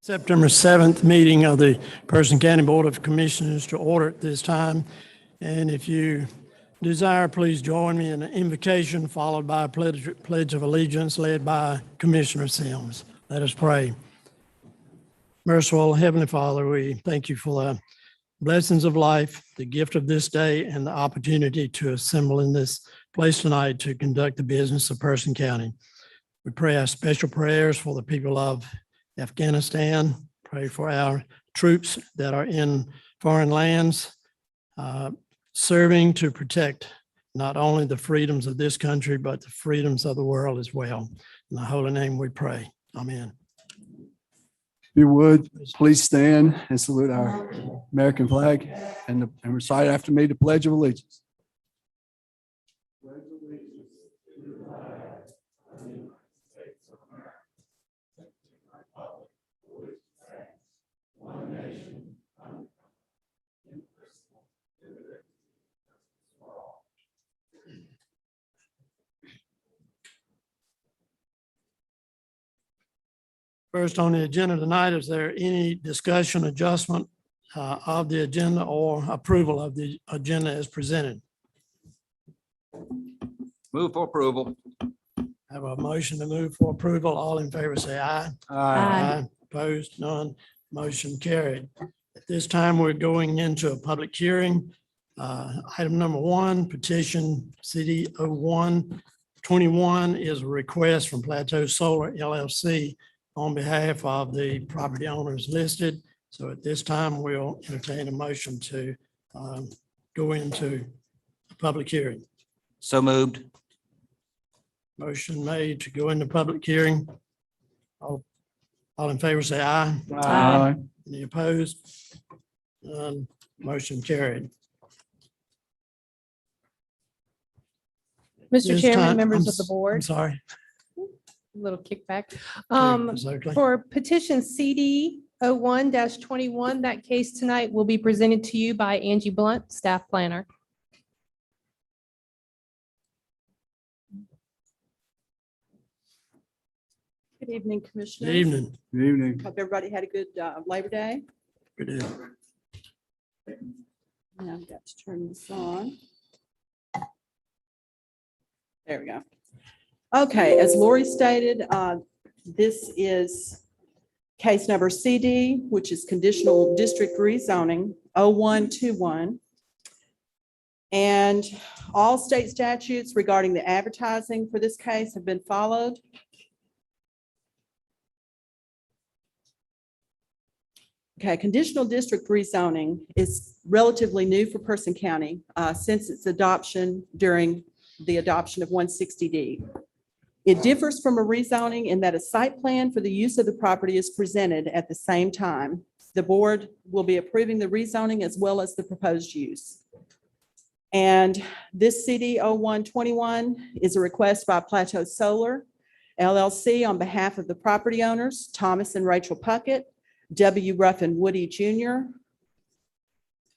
September 7th meeting of the Person County Board of Commissioners to order at this time. And if you desire, please join me in an invocation followed by a pledge of allegiance led by Commissioner Sims. Let us pray. Merciful Heavenly Father, we thank you for the blessings of life, the gift of this day, and the opportunity to assemble in this place tonight to conduct the business of Person County. We pray our special prayers for the people of Afghanistan. Pray for our troops that are in foreign lands, serving to protect not only the freedoms of this country, but the freedoms of the world as well. In the holy name we pray. Amen. If you would, please stand and salute our American flag and recite after me the Pledge of Allegiance. First on the agenda tonight, is there any discussion, adjustment of the agenda or approval of the agenda as presented? Move for approval. Have a motion to move for approval. All in favor say aye. Aye. Opposed, none. Motion carried. At this time, we're going into a public hearing. Item number 1, petition CD 0121 is a request from Plateau Solar LLC on behalf of the property owners listed. So at this time, we'll entertain a motion to go into a public hearing. So moved. Motion made to go into public hearing. All in favor say aye. Aye. Any opposed? None. Motion carried. Mr. This Chairman, time- members I'm of the I'm board, sorry. a little kickback. That's okay. For petition CD 01-21, that case tonight will be presented to you by Angie Blunt, staff planner. Good evening, Good Commissioners. evening. Good evening. Hope everybody had a good Labor Day. Good evening. Now I've got to turn this on. There we go. Okay, as Lori stated, this is case number CD, which is conditional district rezoning 0121. And all state statutes regarding the advertising for this case have been followed. Okay, conditional district rezoning is relatively new for Person County since its adoption during the adoption of 160D. It differs from a rezoning in that a site plan for the use of the property is presented at the same time. The board will be approving the rezoning as well as the proposed use. And this CD 0121 is a request by Plateau Solar LLC on behalf of the property owners, Thomas and Rachel Puckett, W. Ruffin Woody Jr.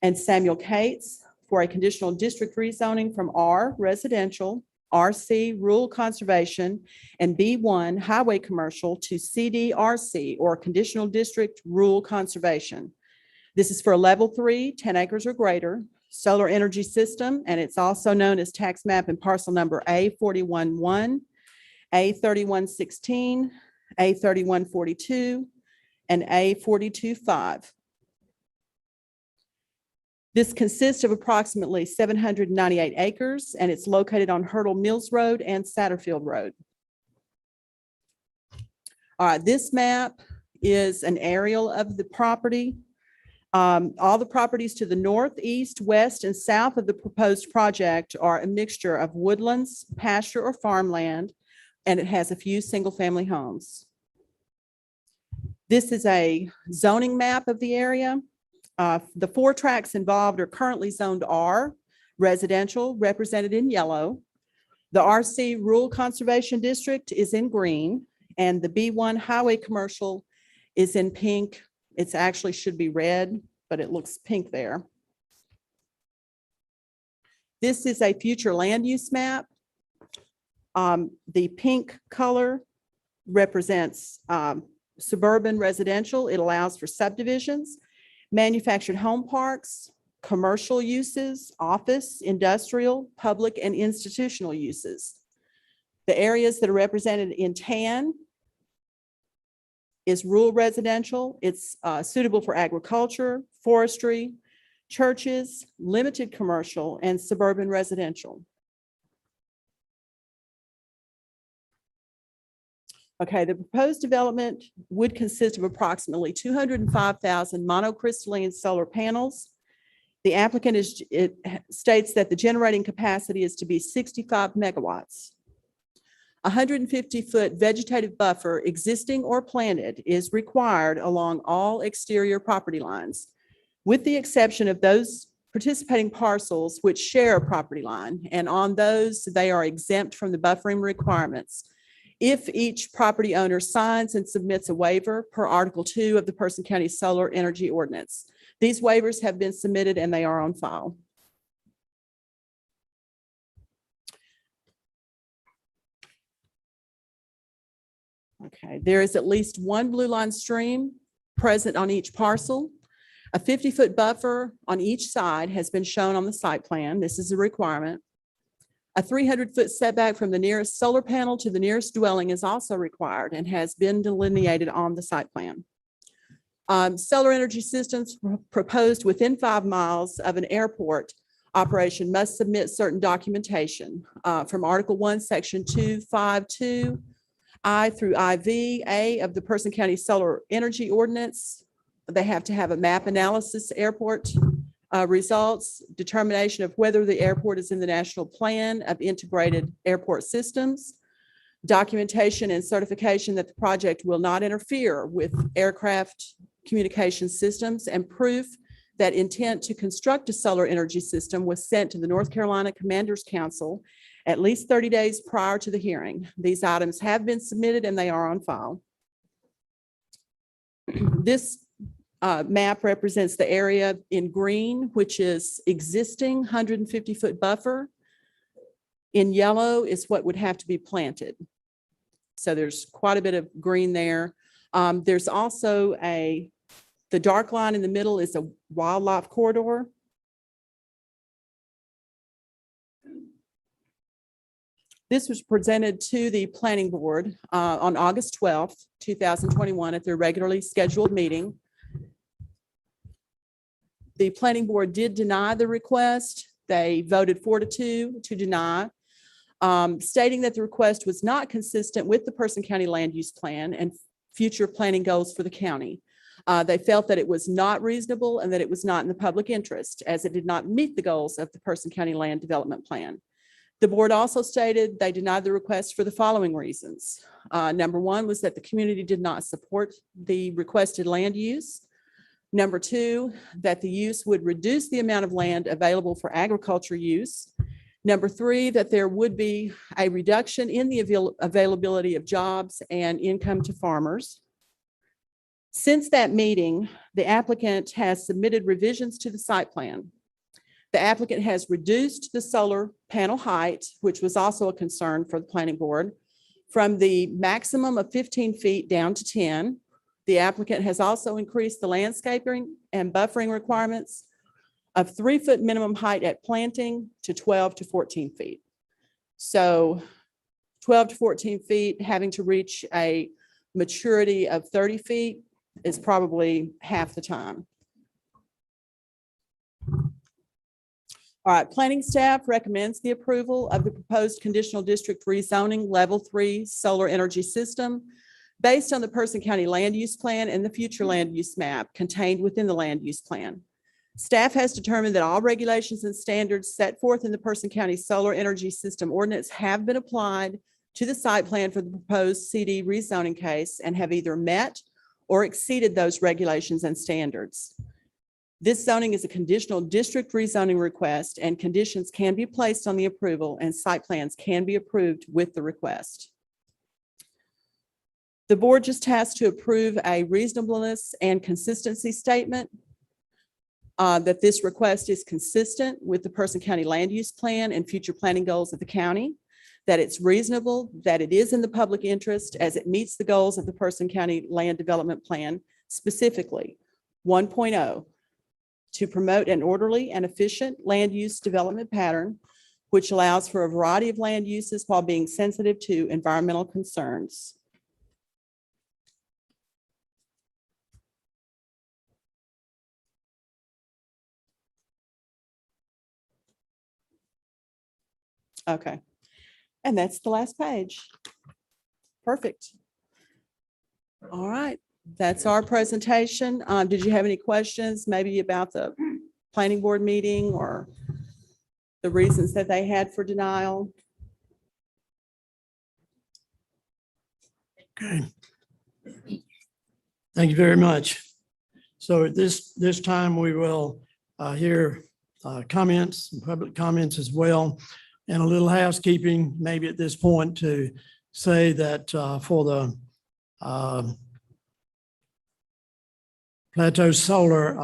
and Samuel Cates for a conditional district rezoning from R residential, RC rural conservation, and B1 highway commercial to CDRC or conditional district rural conservation. This is for a level 3, 10 acres or greater solar energy system, and it's also known as tax map and parcel number A411, A3116, A3142, and A425. This consists of approximately 798 acres, and it's located on Hurdle Mills Road and Satterfield Road. All right, this map is an aerial of the property. All the properties to the north, east, west, and south of the proposed project are a mixture of woodlands, pasture, or farmland, and it has a few single-family homes. This is a zoning map of the area. The 4 tracts involved are currently zoned R, residential, represented in yellow. The RC Rural Conservation District is in green, and the B1 Highway Commercial is in pink. It's actually should be red, but it looks pink there. This is a future land use map. The pink color represents suburban residential, it allows for subdivisions, manufactured home parks, commercial uses, office, industrial, public, and institutional uses. The areas that are represented in tan is rural residential. It's suitable for agriculture, forestry, churches, limited commercial, and suburban residential. Okay, the proposed development would consist of approximately 205,000 monocrystalline solar panels. The applicant states that the generating capacity is to be 65 megawatts. A 150-foot vegetative buffer, existing or planted, is required along all exterior property lines, with the exception of those participating parcels which share a property line, and on those, they are exempt from the buffering requirements if each property owner signs and submits a waiver per Article 2 of the Person County Solar Energy Ordinance. These waivers have been submitted and they are on file. Okay, there is at least one blue line stream present on each parcel. A 50-foot buffer on each side has been shown on the site plan. This is a requirement. A 300-foot setback from the nearest solar panel to the nearest dwelling is also required and has been delineated on the site plan. Solar energy systems proposed within 5 miles of an airport operation must submit certain documentation from Article 1, Section 252, I through IV, A of the Person County Solar Energy Ordinance. They have to have a map analysis airport results, determination of whether the airport is in the National Plan of Integrated Airport Systems, documentation and certification that the project will not interfere with aircraft communication systems, and proof that intent to construct a solar energy system was sent to the North Carolina Commanders Council at least 30 days prior to the hearing. These items have been submitted and they are on file. This map represents the area in green, which is existing 150-foot buffer. In yellow is what would have to be planted. So there's quite a bit of green there. There's also the dark line in the middle is a wildlife corridor. This was presented to the Planning Board on August 12th, 2021 at their regularly scheduled meeting. The Planning Board did deny the request. They voted 4-2 to deny, stating that the request was not consistent with the Person County Land Use Plan and future planning goals for the county. They felt that it was not reasonable and that it was not in the public interest, as it did not meet the goals of the Person County Land Development Plan. The board also stated they denied the request for the following reasons. Number one was that the community did not support the requested land use. Number two, that the use would reduce the amount of land available for agriculture use. Number three, that there would be a reduction in the availability of jobs and income to farmers. Since that meeting, the applicant has submitted revisions to the site plan. The applicant has reduced the solar panel height, which was also a concern for the planning board, from the maximum of 15 feet down to 10. The applicant has also increased the landscaping and buffering requirements of 3-foot minimum height at planting to 12 to 14 feet. So 12 to 14 feet, having to reach a maturity of 30 feet is probably half the time. All right, planning staff recommends the approval of the proposed conditional district rezoning level 3 solar energy system based on the Person County Land Use Plan and the future land use map contained within the land use plan. Staff has determined that all regulations and standards set forth in the Person County Solar Energy System Ordinance have been applied to the site plan for the proposed CD rezoning case and have either met or exceeded those regulations and standards. This zoning is a conditional district rezoning request, and conditions can be placed on the approval and site plans can be approved with the request. The board just has to approve a reasonableness and consistency statement that this request is consistent with the Person County Land Use Plan and future planning goals of the county, that it's reasonable, that it is in the public interest as it meets the goals of the Person County Land Development Plan, specifically 1.0, to promote an orderly and efficient land use development pattern, which allows for a variety of land uses while being sensitive to environmental concerns. Okay, and that's the last page. Perfect. All right, that's our presentation. Did you have any questions maybe about the planning board meeting or the reasons that they had for denial? Okay. Thank you very much. So at this time, we will hear comments, public comments as well. And a little housekeeping, maybe at this point, to say that for the Plateau Solar,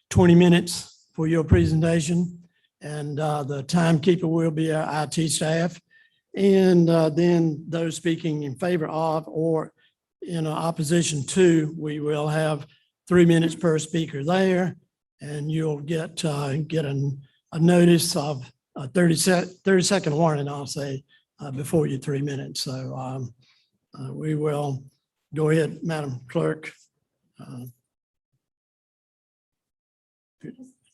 20 minutes for your presentation. And the timekeeper will be our IT staff. And then those speaking in favor of or in opposition to, we will have 3 minutes per speaker there. And you'll get a notice of a 30-second warning, I'll say, before your 3 minutes. So we will go ahead, Madam Clerk.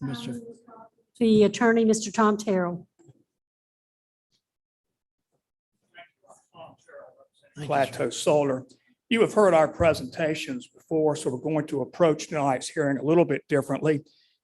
Mr. The attorney, Mr. Tom Terrell. Thank you, sir. Plateau Solar. You have heard our presentations before, so we're going to approach tonight's hearing a little bit differently.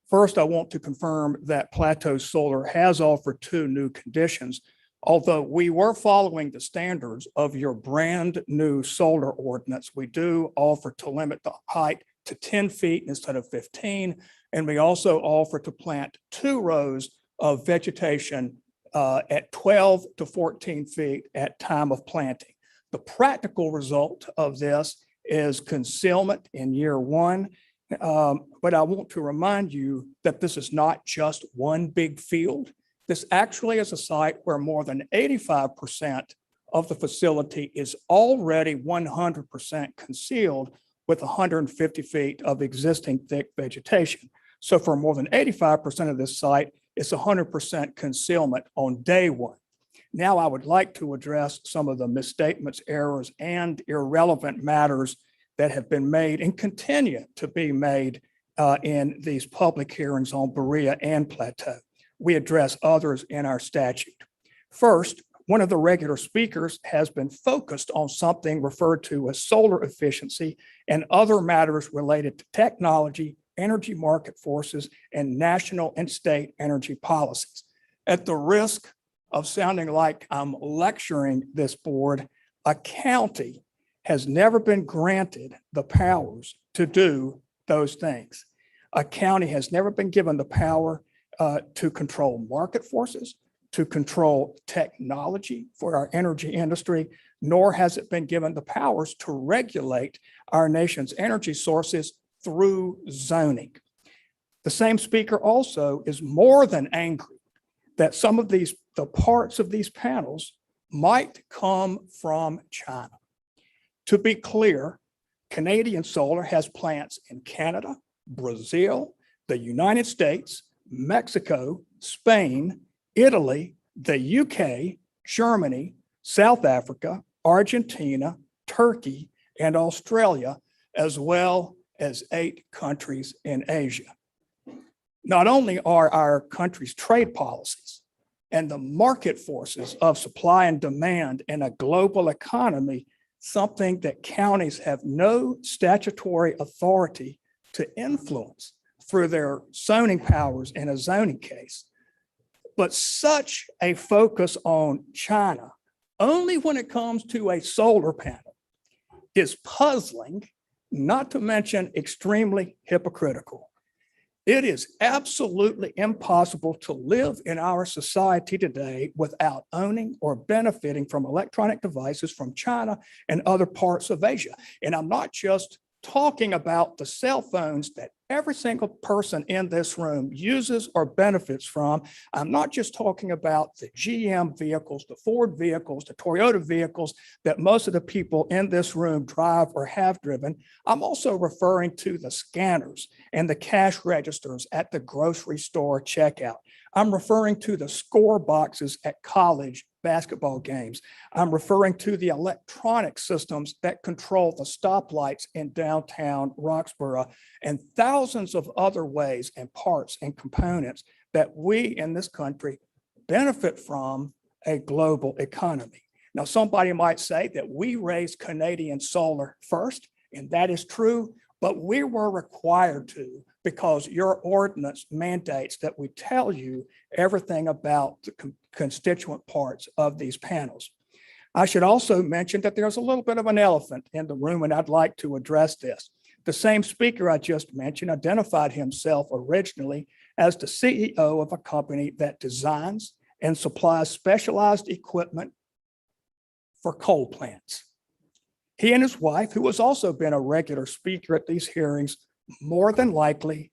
First, I want to confirm that Plateau Solar has offered 2 new conditions, although we were following the standards of your brand new solar ordinance. We do offer to limit the height to 10 feet instead of 15, and we also offer to plant 2 rows of vegetation at 12 to 14 feet at time of planting. The practical result of this is concealment in year 1. But I want to remind you that this is not just one big field. This actually is a site where more than 85% of the facility is already 100% concealed with 150 feet of existing thick vegetation. So for more than 85% of this site, it's 100% concealment on day 1. Now I would like to address some of the misstatements, errors, and irrelevant matters that have been made and continue to be made in these public hearings on Berea and Plateau. We address others in our statute. First, one of the regular speakers has been focused on something referred to as solar efficiency and other matters related to technology, energy market forces, and national and state energy policies. At the risk of sounding like I'm lecturing this board, a county has never been granted the powers to do those things. A county has never been given the power to control market forces, to control technology for our energy industry, nor has it been given the powers to regulate our nation's energy sources through zoning. The same speaker also is more than angry that some of the parts of these panels might come from China. To be clear, Canadian Solar has plants in Canada, Brazil, the United States, Mexico, Spain, Italy, the UK, Germany, South Africa, Argentina, Turkey, and Australia, as well as 8 countries in Asia. Not only are our country's trade policies and the market forces of supply and demand in a global economy something that counties have no statutory authority to influence through their zoning powers in a zoning case, but such a focus on China only when it comes to a solar panel is puzzling, not to mention extremely hypocritical. It is absolutely impossible to live in our society today without owning or benefiting from electronic devices from China and other parts of Asia. And I'm not just talking about the cell phones that every single person in this room uses or benefits from. I'm not just talking about the GM vehicles, the Ford vehicles, the Toyota vehicles that most of the people in this room drive or have driven. I'm also referring to the scanners and the cash registers at the grocery store checkout. I'm referring to the score boxes at college basketball games. I'm referring to the electronic systems that control the stoplights in downtown Roxborough and thousands of other ways and parts and components that we in this country benefit from a global economy. Now, somebody might say that we raised Canadian solar first, and that is true, but we were required to because your ordinance mandates that we tell you everything about the constituent parts of these panels. I should also mention that there's a little bit of an elephant in the room, and I'd like to address this. The same speaker I just mentioned identified himself originally as the CEO of a company that designs and supplies specialized equipment for coal plants. He and his wife, who has also been a regular speaker at these hearings, more than likely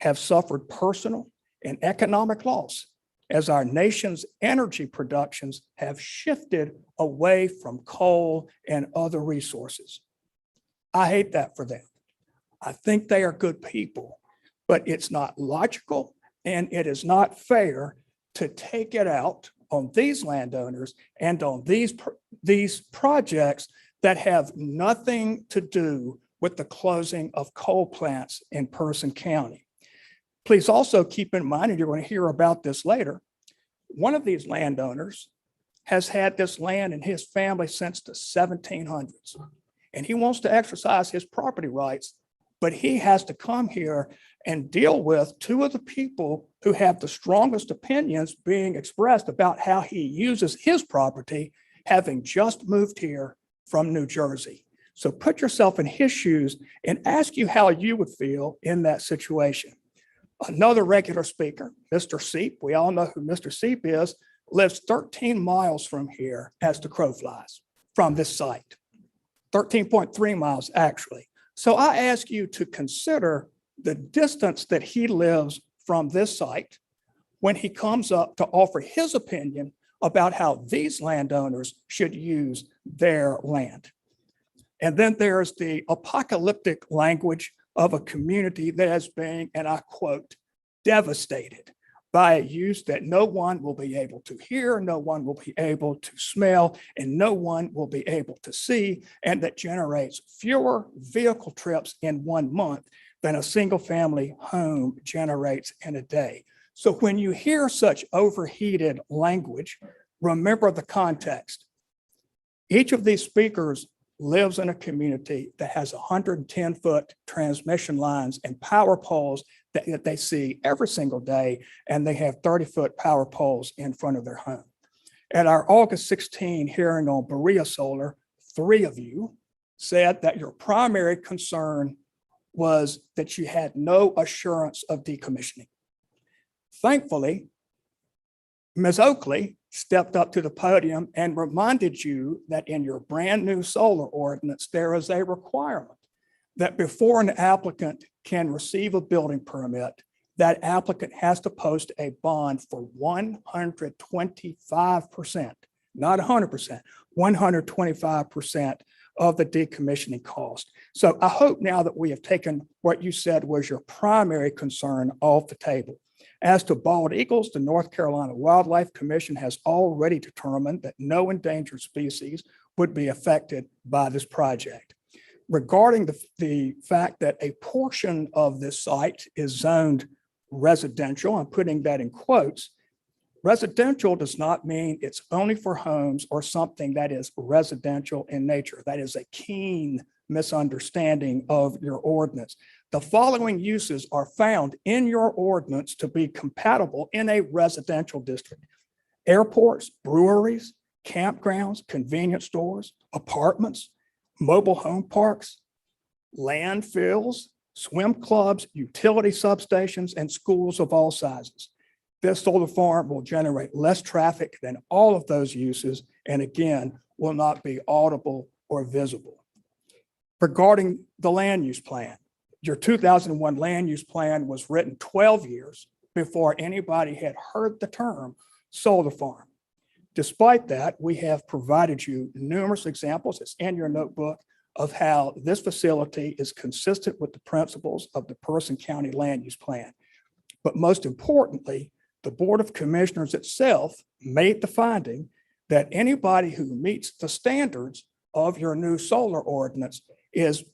have suffered personal and economic loss as our nation's energy productions have shifted away from coal and other resources. I hate that for them. I think they are good people, but it's not logical and it is not fair to take it out on these landowners and on these projects that have nothing to do with the closing of coal plants in Person County. Please also keep in mind, and you're going to hear about this later, one of these landowners has had this land in his family since the 1700s, and he wants to exercise his property rights, but he has to come here and deal with two of the people who have the strongest opinions being expressed about how he uses his property, having just moved here from New Jersey. So put yourself in his shoes and ask you how you would feel in that situation. Another regular speaker, Mr. Seep, we all know who Mr. Seep is, lives 13 miles from here as the crow flies from this site, 13.3 miles actually. So I ask you to consider the distance that he lives from this site when he comes up to offer his opinion about how these landowners should use their land. And then there's the apocalyptic language of a community that is being, and I quote, devastated by a use that no one will be able to hear, no one will be able to smell, and no one will be able to see, and that generates fewer vehicle trips in 1 month than a single family home generates in a day. So when you hear such overheated language, remember the context. Each of these speakers lives in a community that has 110-foot transmission lines and power poles that they see every single day, and they have 30-foot power poles in front of their home. At our August 16 hearing on Berea Solar, 3 of you said that your primary concern was that you had no assurance of decommissioning. Thankfully, Ms. Oakley stepped up to the podium and reminded you that in your brand new solar ordinance, there is a requirement that before an applicant can receive a building permit, that applicant has to post a bond for 125%, not 100%, 125% of the decommissioning cost. So I hope now that we have taken what you said was your primary concern off the table. As to bald eagles, the North Carolina Wildlife Commission has already determined that no endangered species would be affected by this project. Regarding the fact that a portion of this site is zoned residential, I'm putting that in quotes, residential does not mean it's only for homes or something that is residential in nature. That is a keen misunderstanding of your ordinance. The following uses are found in your ordinance to be compatible in a residential district: airports, breweries, campgrounds, convenience stores, apartments, mobile home parks, landfills, swim clubs, utility substations, and schools of all sizes. This solar farm will generate less traffic than all of those uses, and again, will not be audible or visible. Regarding the land use plan, Your 2001 land use plan was written 12 years before anybody had heard the term solar farm. Despite that, we have provided you numerous examples, it's in your notebook, of how this facility is consistent with the principles of the Person County Land Use Plan. But most importantly, the Board of Commissioners itself made the finding that anybody who meets the standards of your new solar ordinance is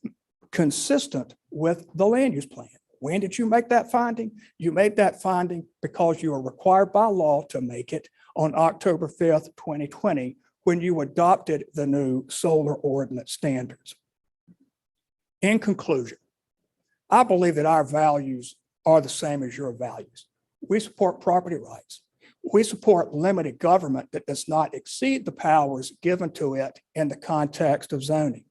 consistent with the land use plan. When did you make that finding? You made that finding because you are required by law to make it on October 5th, 2020, when you adopted the new solar ordinance standards. In conclusion, I believe that our values are the same as your values. We support property rights. We support limited government that does not exceed the powers given to it in the context of zoning.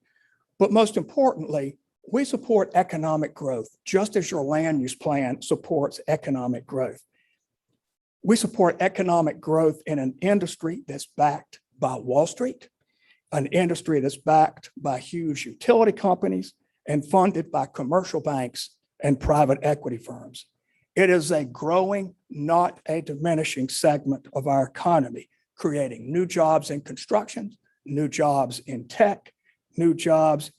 But most importantly, we support economic growth, just as your land use plan supports economic growth. We support economic growth in an industry that's backed by Wall Street, an industry that's backed by huge utility companies and funded by commercial banks and private equity firms. It is a growing, not a diminishing segment of our economy, creating new jobs in construction, new jobs in tech, new jobs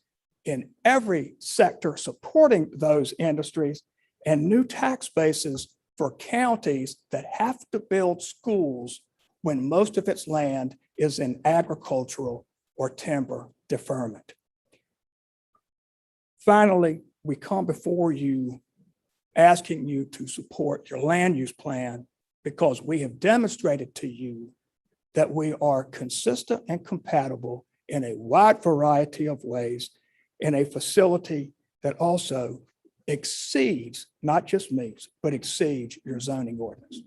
in every sector supporting those industries, and new tax bases for counties that have to build schools when most of its land is in agricultural or timber deferment. Finally, we come before you asking you to support your land use plan because we have demonstrated to you that we are consistent and compatible in a wide variety of ways in a facility that also exceeds, not just meets, but exceeds your zoning ordinance.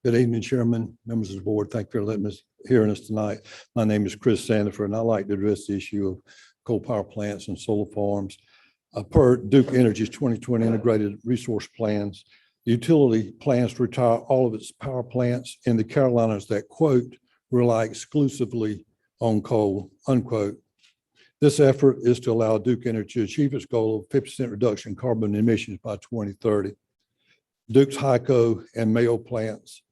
Good evening, Chairman, members of the board. Thank you for letting us hearing us tonight. My name is Chris Sandiford, and I'd like to address the issue of coal power plants and solar farms. Per Duke Energy's 2020 Integrated Resource Plans, the utility plans to retire all of its power plants in the Carolinas that, quote, rely exclusively on coal, unquote. This effort is to allow Duke Energy to achieve its goal of 50% reduction in carbon emissions by 2030. Duke's HYCO and Mayo plants,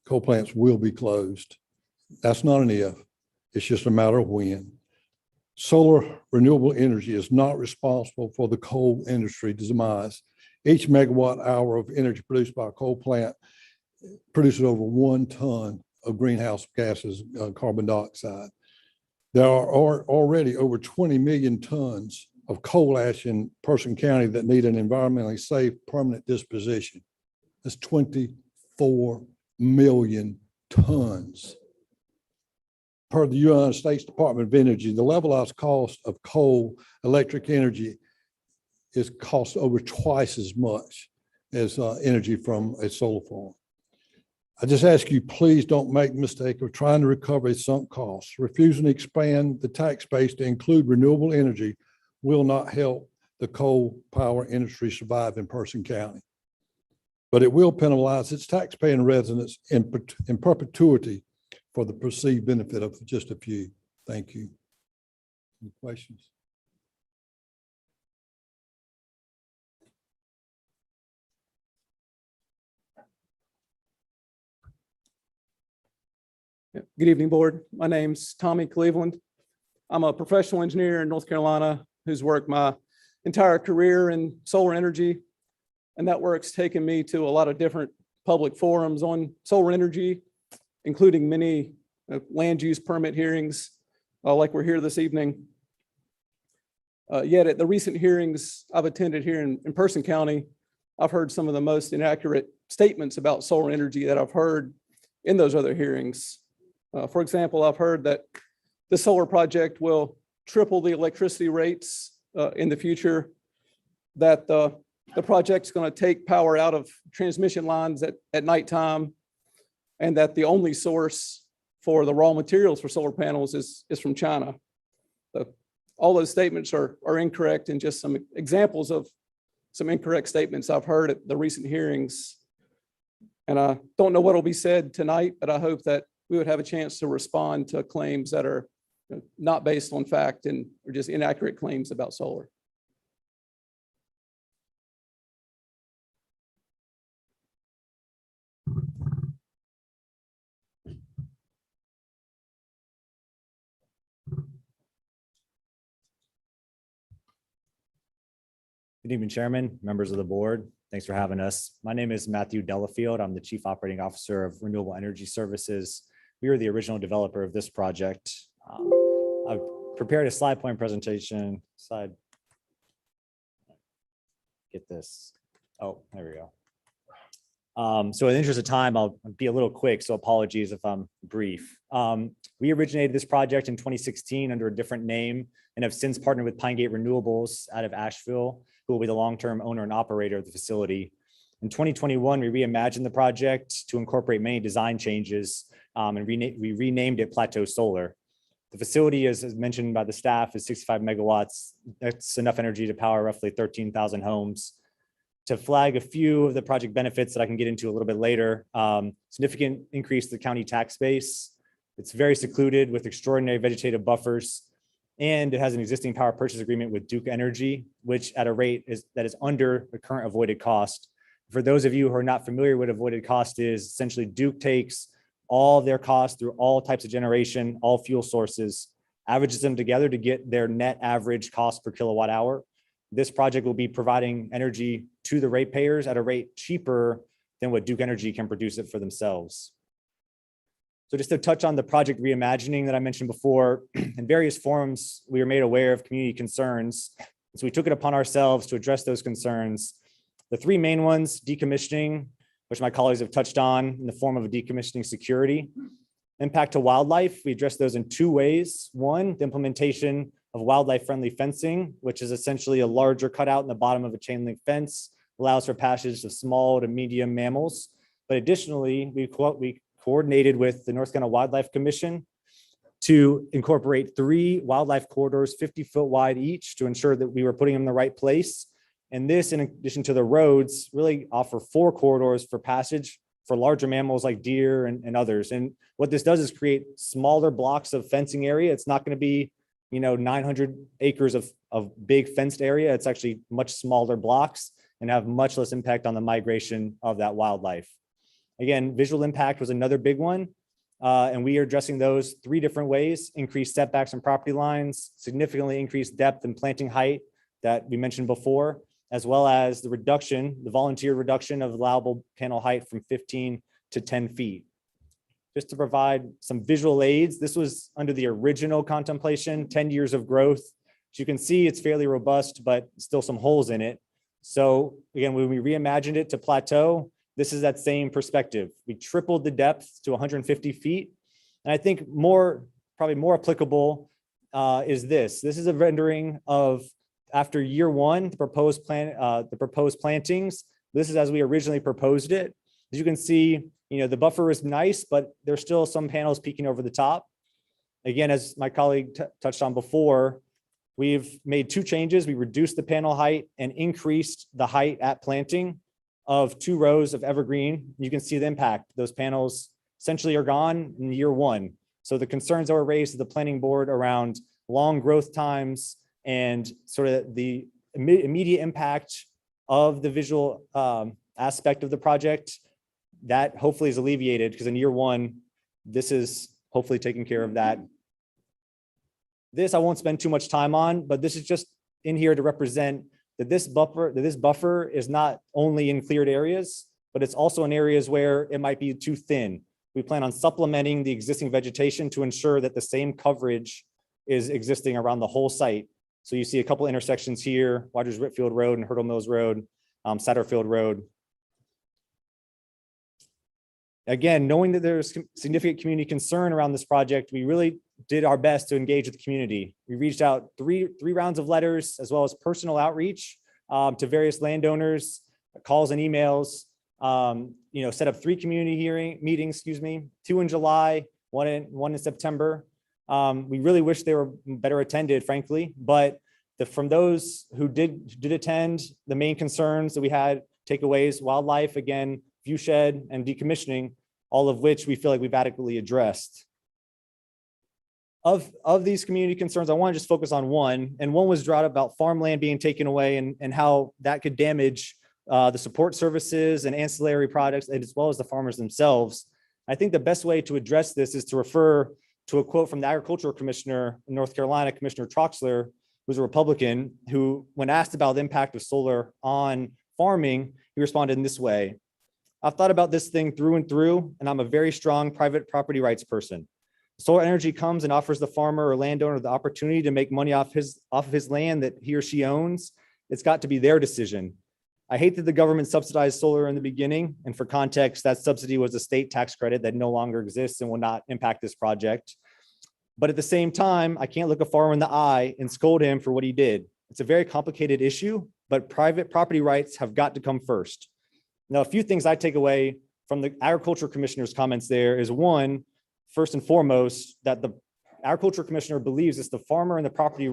coal plants will be closed. That's not an if, it's just a matter of when. Solar renewable energy is not responsible for the coal industry demise. Each megawatt hour of energy produced by a coal plant produces over 1 ton of greenhouse gases, carbon dioxide. There are already over 20 million tons of coal ash in Person County that need an environmentally safe permanent disposition. That's 24 million tons. Per the United States Department of Energy, the levelized cost of coal electric energy is cost over twice as much as energy from a solar farm. I just ask you, please don't make the mistake of trying to recover a sunk cost. Refusing to expand the tax base to include renewable energy will not help the coal power industry survive in Person County. But it will penalize its taxpaying residents in perpetuity for the perceived benefit of just a few. Thank you. Any questions? Good evening, board. My name's Tommy Cleveland. I'm a professional engineer in North Carolina who's worked my entire career in solar energy. And that work's taken me to a lot of different public forums on solar energy, including many land use permit hearings like we're here this evening. Yet at the recent hearings I've attended here in Person County, I've heard some of the most inaccurate statements about solar energy that I've heard in those other hearings. For example, I've heard that the solar project will triple the electricity rates in the future, that the project's going to take power out of transmission lines at nighttime, and that the only source for the raw materials for solar panels is from China. All those statements are incorrect, and just some examples of some incorrect statements I've heard at the recent hearings. And I don't know what will be said tonight, but I hope that we would have a chance to respond to claims that are not based on fact and or just inaccurate claims about solar. Good evening, Chairman, members of the board. Thanks for having us. My name is Matthew Delafield. I'm the Chief Operating Officer of Renewable Energy Services. We are the original developer of this project. I've prepared a slide point presentation. Get this. Oh, there we go. So in the interest of time, I'll be a little quick, so apologies if I'm brief. We originated this project in 2016 under a different name and have since partnered with Pine Gate Renewables out of Asheville, who will be the long-term owner and operator of the facility. In 2021, we reimagined the project to incorporate many design changes, and we renamed it Plateau Solar. The facility, as mentioned by the staff, is 65 megawatts. That's enough energy to power roughly 13,000 homes. To flag a few of the project benefits that I can get into a little bit later, significant increase to the county tax base. It's very secluded with extraordinary vegetative buffers, and it has an existing power purchase agreement with Duke Energy, which at a rate that is under the current avoided cost. For those of you who are not familiar with what avoided cost is, essentially Duke takes all of their costs through all types of generation, all fuel sources, averages them together to get their net average cost per kilowatt hour. This project will be providing energy to the ratepayers at a rate cheaper than what Duke Energy can produce it for themselves. So just to touch on the project reimagining that I mentioned before, in various forums, we were made aware of community concerns. So we took it upon ourselves to address those concerns. The three main ones, decommissioning, which my colleagues have touched on in the form of a decommissioning security. Impact to wildlife, we address those in two ways. One, the implementation of wildlife-friendly fencing, which is essentially a larger cutout in the bottom of a chain link fence, allows for passage of small to medium mammals. But additionally, we coordinated with the North Carolina Wildlife Commission to incorporate 3 wildlife corridors, 50-foot wide each, to ensure that we were putting them in the right place. And this, in addition to the roads, really offer 4 corridors for passage for larger mammals like deer and others. And what this does is create smaller blocks of fencing area. It's not going to be 900 acres of big fenced area. It's actually much smaller blocks and have much less impact on the migration of that wildlife. Again, visual impact was another big one. And we are addressing those 3 different ways: increased setbacks and property lines, significantly increased depth and planting height that we mentioned before, as well as the volunteer reduction of allowable panel height from 15 to 10 feet. Just to provide some visual aids, this was under the original contemplation, 10 years of growth. As you can see, it's fairly robust, but still some holes in it. So again, when we reimagined it to plateau, this is that same perspective. We tripled the depth to 150 feet. And I think probably more applicable is this. This is a rendering of, after year 1, the proposed plantings. This is as we originally proposed it. As you can see, the buffer is nice, but there's still some panels peeking over the top. Again, as my colleague touched on before, we've made 2 changes. We reduced the panel height and increased the height at planting of 2 rows of evergreen. You can see the impact. Those panels essentially are gone in year 1. So the concerns that were raised to the planning board around long growth times and sort of the immediate impact of the visual aspect of the project, that hopefully is alleviated, because in year 1, this is hopefully taking care of that. This I won't spend too much time on, but this is just in here to represent that this buffer is not only in cleared areas, but it's also in areas where it might be too thin. We plan on supplementing the existing vegetation to ensure that the same coverage is existing around the whole site. So you see a couple intersections here: Waters Whitfield Road and Hurdle Mills Road, Satterfield Road. Again, knowing that there's significant community concern around this project, we really did our best to engage with the community. We reached out three rounds of letters, as well as personal outreach to various landowners, calls and emails. Set up 3 community meetings, 2 in July, one in September. We really wish they were better attended, frankly, but from those who did attend, the main concerns that we had, takeaways: wildlife, again, view shed, and decommissioning, all of which we feel like we've adequately addressed. Of these community concerns, I want to just focus on one. And one was brought up about farmland being taken away and how that could damage the support services and ancillary products, and as well as the farmers themselves. I think the best way to address this is to refer to a quote from the agricultural commissioner in North Carolina, Commissioner Troxler, who's a Republican, who, when asked about the impact of solar on farming, he responded in this way: "I've thought about this thing through and through, and I'm a very strong private property rights person. Solar energy comes and offers the farmer or landowner the opportunity to make money off of his land that he or she owns. It's got to be their decision. I hate that the government subsidized solar in the beginning. And for context, that subsidy was a state tax credit that no longer exists and will not impact this project. But at the same time, I can't look a farmer in the eye and scold him for what he did. It's a very complicated issue, but private property rights have got to come first." Now, a few things I take away from the agriculture commissioner's comments there is, one, first and foremost, that the agriculture commissioner believes it's the farmer and the property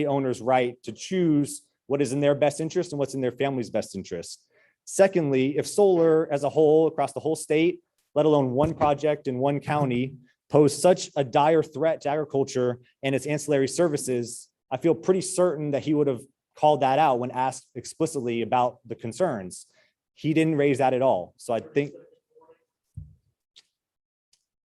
owner's right to choose what is in their best interest and what's in their family's best interest. Secondly, if solar as a whole across the whole state, let alone one project in one county, pose such a dire threat to agriculture and its ancillary services, I feel pretty certain that he would have called that out when asked explicitly about the concerns. He didn't raise that at all. So I think,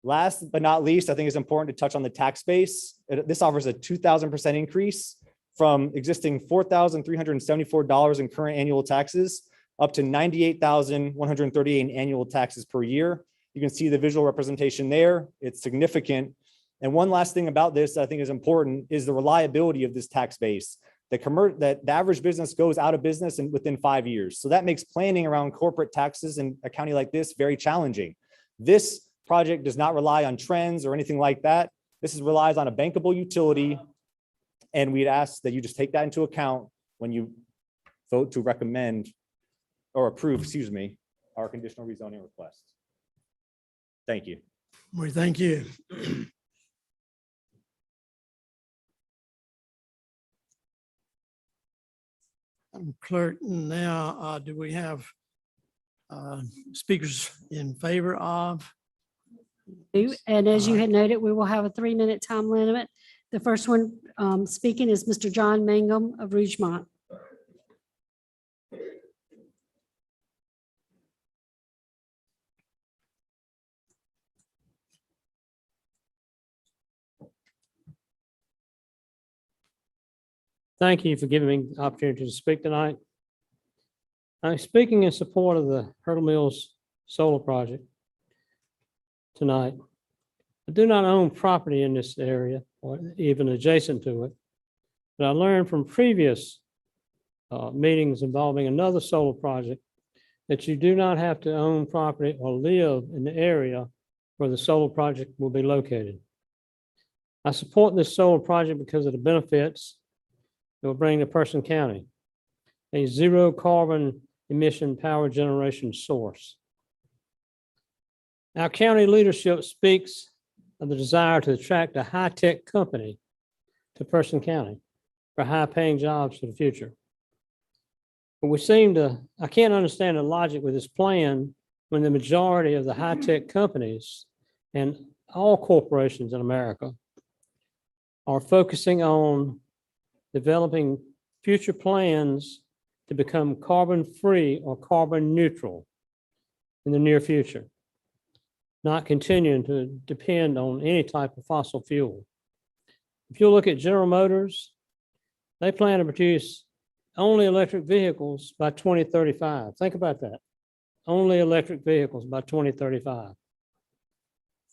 last but not least, I think it's important to touch on the tax base. This offers a 2,000% increase from existing $4,374 in current annual taxes up to $98,138 in annual taxes per year. You can see the visual representation there. It's significant. And one last thing about this that I think is important is the reliability of this tax base. That the average business goes out of business within 5 years. So that makes planning around corporate taxes in a county like this very challenging. This project does not rely on trends or anything like that. This relies on a bankable utility. And we'd ask that you just take that into account when you vote to recommend or approve, our conditional rezoning request. Thank you. We thank you. Clerk, now, do we have speakers in favor of? And as you had noted, we will have a 3-minute time limit. The first one speaking is Mr. John Mangum of Rougemont. Thank you for giving me the opportunity to speak tonight. I'm speaking in support of the Hurdle Mills Solar Project tonight. I do not own property in this area or even adjacent to it, but I learned from previous meetings involving another solar project that you do not have to own property or live in the area where the solar project will be located. I support this solar project because of the benefits it will bring to Person County, a zero carbon emission power generation source. Our county leadership speaks of the desire to attract a high-tech company to Person County for high-paying jobs for the future. But I can't understand the logic with this plan when the majority of the high-tech companies and all corporations in America are focusing on developing future plans to become carbon-free or carbon neutral in the near future, not continuing to depend on any type of fossil fuel. If you look at General Motors, they plan to produce only electric vehicles by 2035. Think about that. Only electric vehicles by 2035.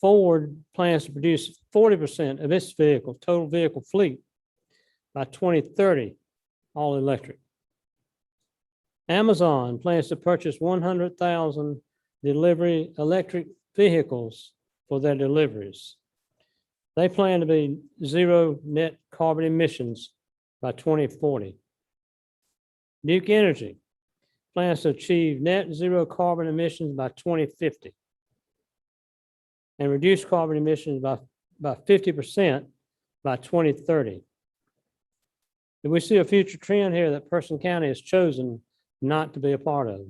Ford plans to produce 40% of its total vehicle fleet by 2030, all electric. Amazon plans to purchase 100,000 delivery electric vehicles for their deliveries. They plan to be zero net carbon emissions by 2040. Duke Energy plans to achieve net zero carbon emissions by 2050 and reduce carbon emissions by 50% by 2030. And we see a future trend here that Person County has chosen not to be a part of.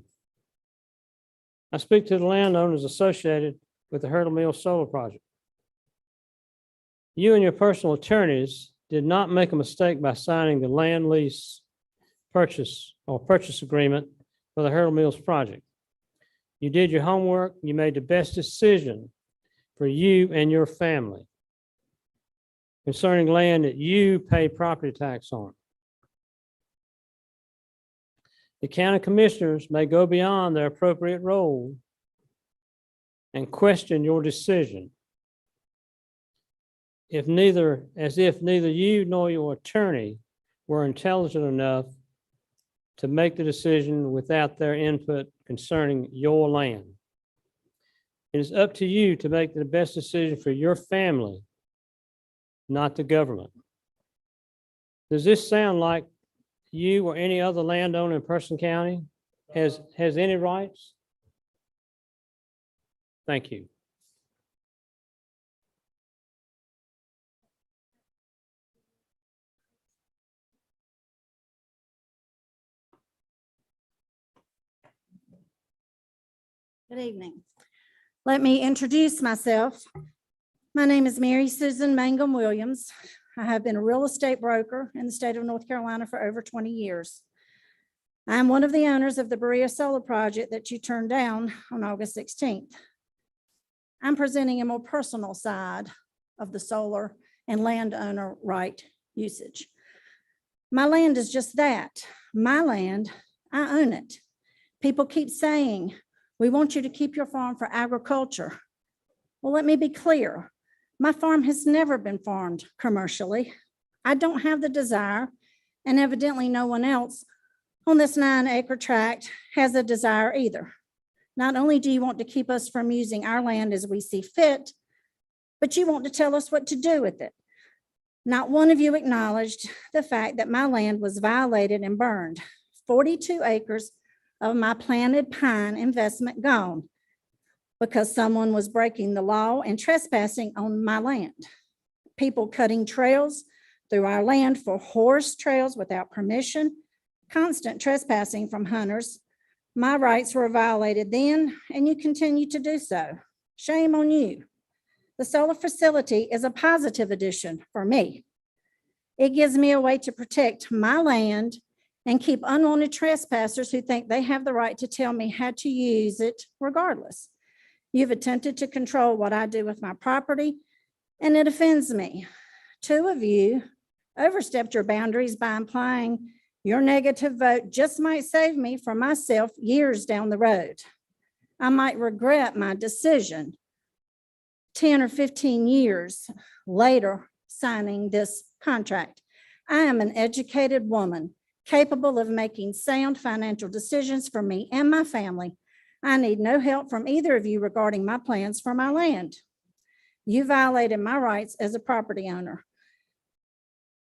I speak to the landowners associated with the Hurdle Mill Solar Project. You and your personal attorneys did not make a mistake by signing the land lease purchase agreement for the Harold Mills project. You did your homework. You made the best decision for you and your family concerning land that you pay property tax on. The county commissioners may go beyond their appropriate role and question your decision as if neither you nor your attorney were intelligent enough to make the decision without their input concerning your land. It is up to you to make the best decision for your family, not the government. Does this sound like you or any other landowner in Person County has any rights? Thank you. Good evening. Let me introduce myself. My name is Mary Susan Mangum Williams. I have been a real estate broker in the state of North Carolina for over 20 years. I am one of the owners of the Berea Solar Project that you turned down on August 16th. I'm presenting a more personal side of the solar and landowner right usage. My land is just that. My land, I own it. People keep saying, we want you to keep your farm for agriculture. Well, let me be clear. My farm has never been farmed commercially. I don't have the desire, and evidently no one else on this 9-acre tract has a desire either. Not only do you want to keep us from using our land as we see fit, but you want to tell us what to do with it. Not one of you acknowledged the fact that my land was violated and burned. 42 acres of my planted pine investment gone because someone was breaking the law and trespassing on my land. People cutting trails through our land for horse trails without permission, constant trespassing from hunters. My rights were violated then, and you continue to do so. Shame on you. The solar facility is a positive addition for me. It gives me a way to protect my land and keep unwanted trespassers who think they have the right to tell me how to use it regardless. You've attempted to control what I do with my property, and it offends me. 2 of you overstepped your boundaries by implying your negative vote just might save me from myself years down the road. I might regret my decision 10 or 15 years later signing this contract. I am an educated woman capable of making sound financial decisions for me and my family. I need no help from either of you regarding my plans for my land. You violated my rights as a property owner.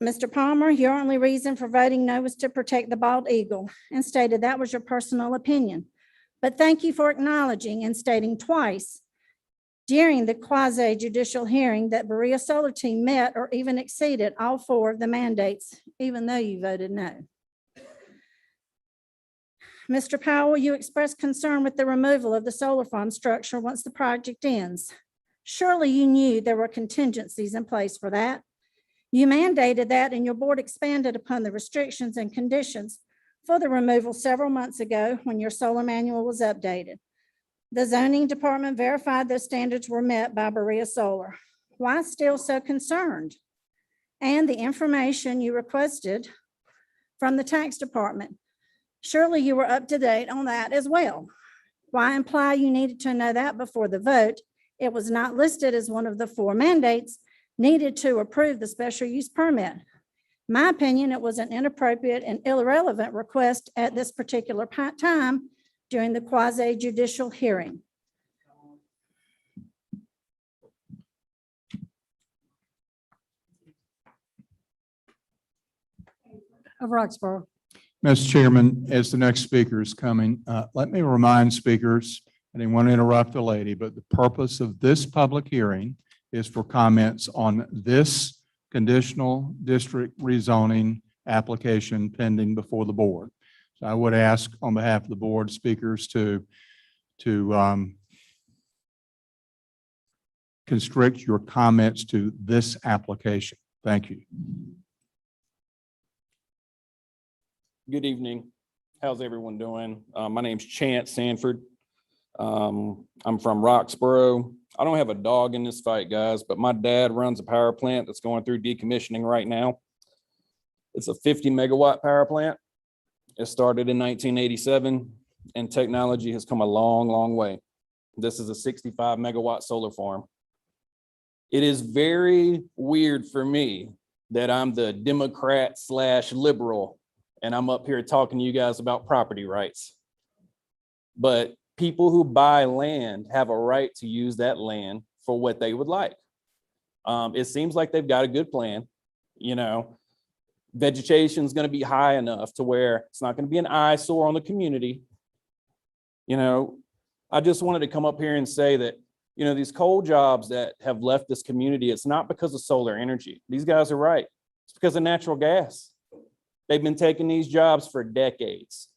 Mr. Palmer, your only reason for voting no was to protect the bald eagle and stated that was your personal opinion. But thank you for acknowledging and stating twice during the quasi-judicial hearing that Berea Solar Team met or even exceeded all 4 of the mandates, even though you voted no. Mr. Powell, you expressed concern with the removal of the solar farm structure once the project ends. Surely you knew there were contingencies in place for that. You mandated that, and your board expanded upon the restrictions and conditions for the removal several months ago when your solar manual was updated. The zoning department verified those standards were met by Berea Solar. Why still so concerned? And the information you requested from the tax department, surely you were up to date on that as well. Why imply you needed to know that before the vote? It was not listed as one of the 4 mandates needed to approve the special use permit. My opinion, it was an inappropriate and irrelevant request at this particular time during the quasi-judicial hearing. Of Roxborough. Mr. Chairman, as the next speaker is coming, let me remind speakers, I didn't want to interrupt the lady, but the purpose of this public hearing is for comments on this conditional district rezoning application pending before the board. So I would ask on behalf of the board speakers to constrict your comments to this application. Thank you. Good evening. How's everyone doing? My name's Chance Sanford. I'm from Roxborough. I don't have a dog in this fight, guys, but my dad runs a power plant that's going through decommissioning right now. It's a 50 megawatt power plant. It started in 1987, and technology has come a long, long way. This is a 65 megawatt solar farm. It is very weird for me that I'm the Democrat / liberal, and I'm up here talking to you guys about property rights. But people who buy land have a right to use that land for what they would like. It seems like they've got a good plan. You know, vegetation is going to be high enough to where it's not going to be an eyesore on the community. You know, I just wanted to come up here and say that, you know, these coal jobs that have left this community, it's not because of solar energy. These guys are right. It's because of natural gas. They've been taking these jobs for decades.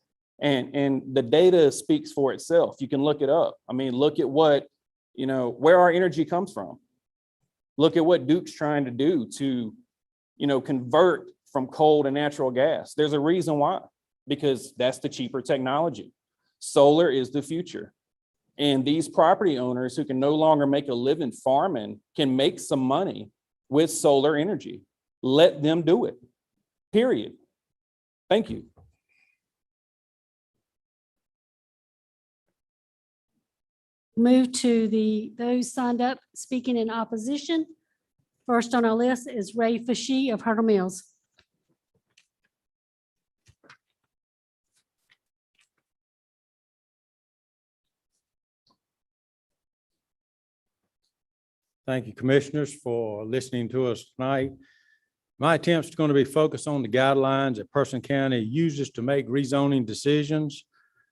And the data speaks for itself. You can look it up. I mean, look at what, you know, where our energy comes from. Look at what Duke's trying to do to, you know, convert from coal to natural gas. There's a reason why, because that's the cheaper technology. Solar is the future. And these property owners who can no longer make a living farming can make some money with solar energy. Let them do it, period. Thank you. Move to those signed up speaking in opposition. First on our list is Ray Fashee of Hurdle Mills. Thank you, commissioners, for listening to us tonight. My attempts are going to be focused on the guidelines that Person County uses to make rezoning decisions.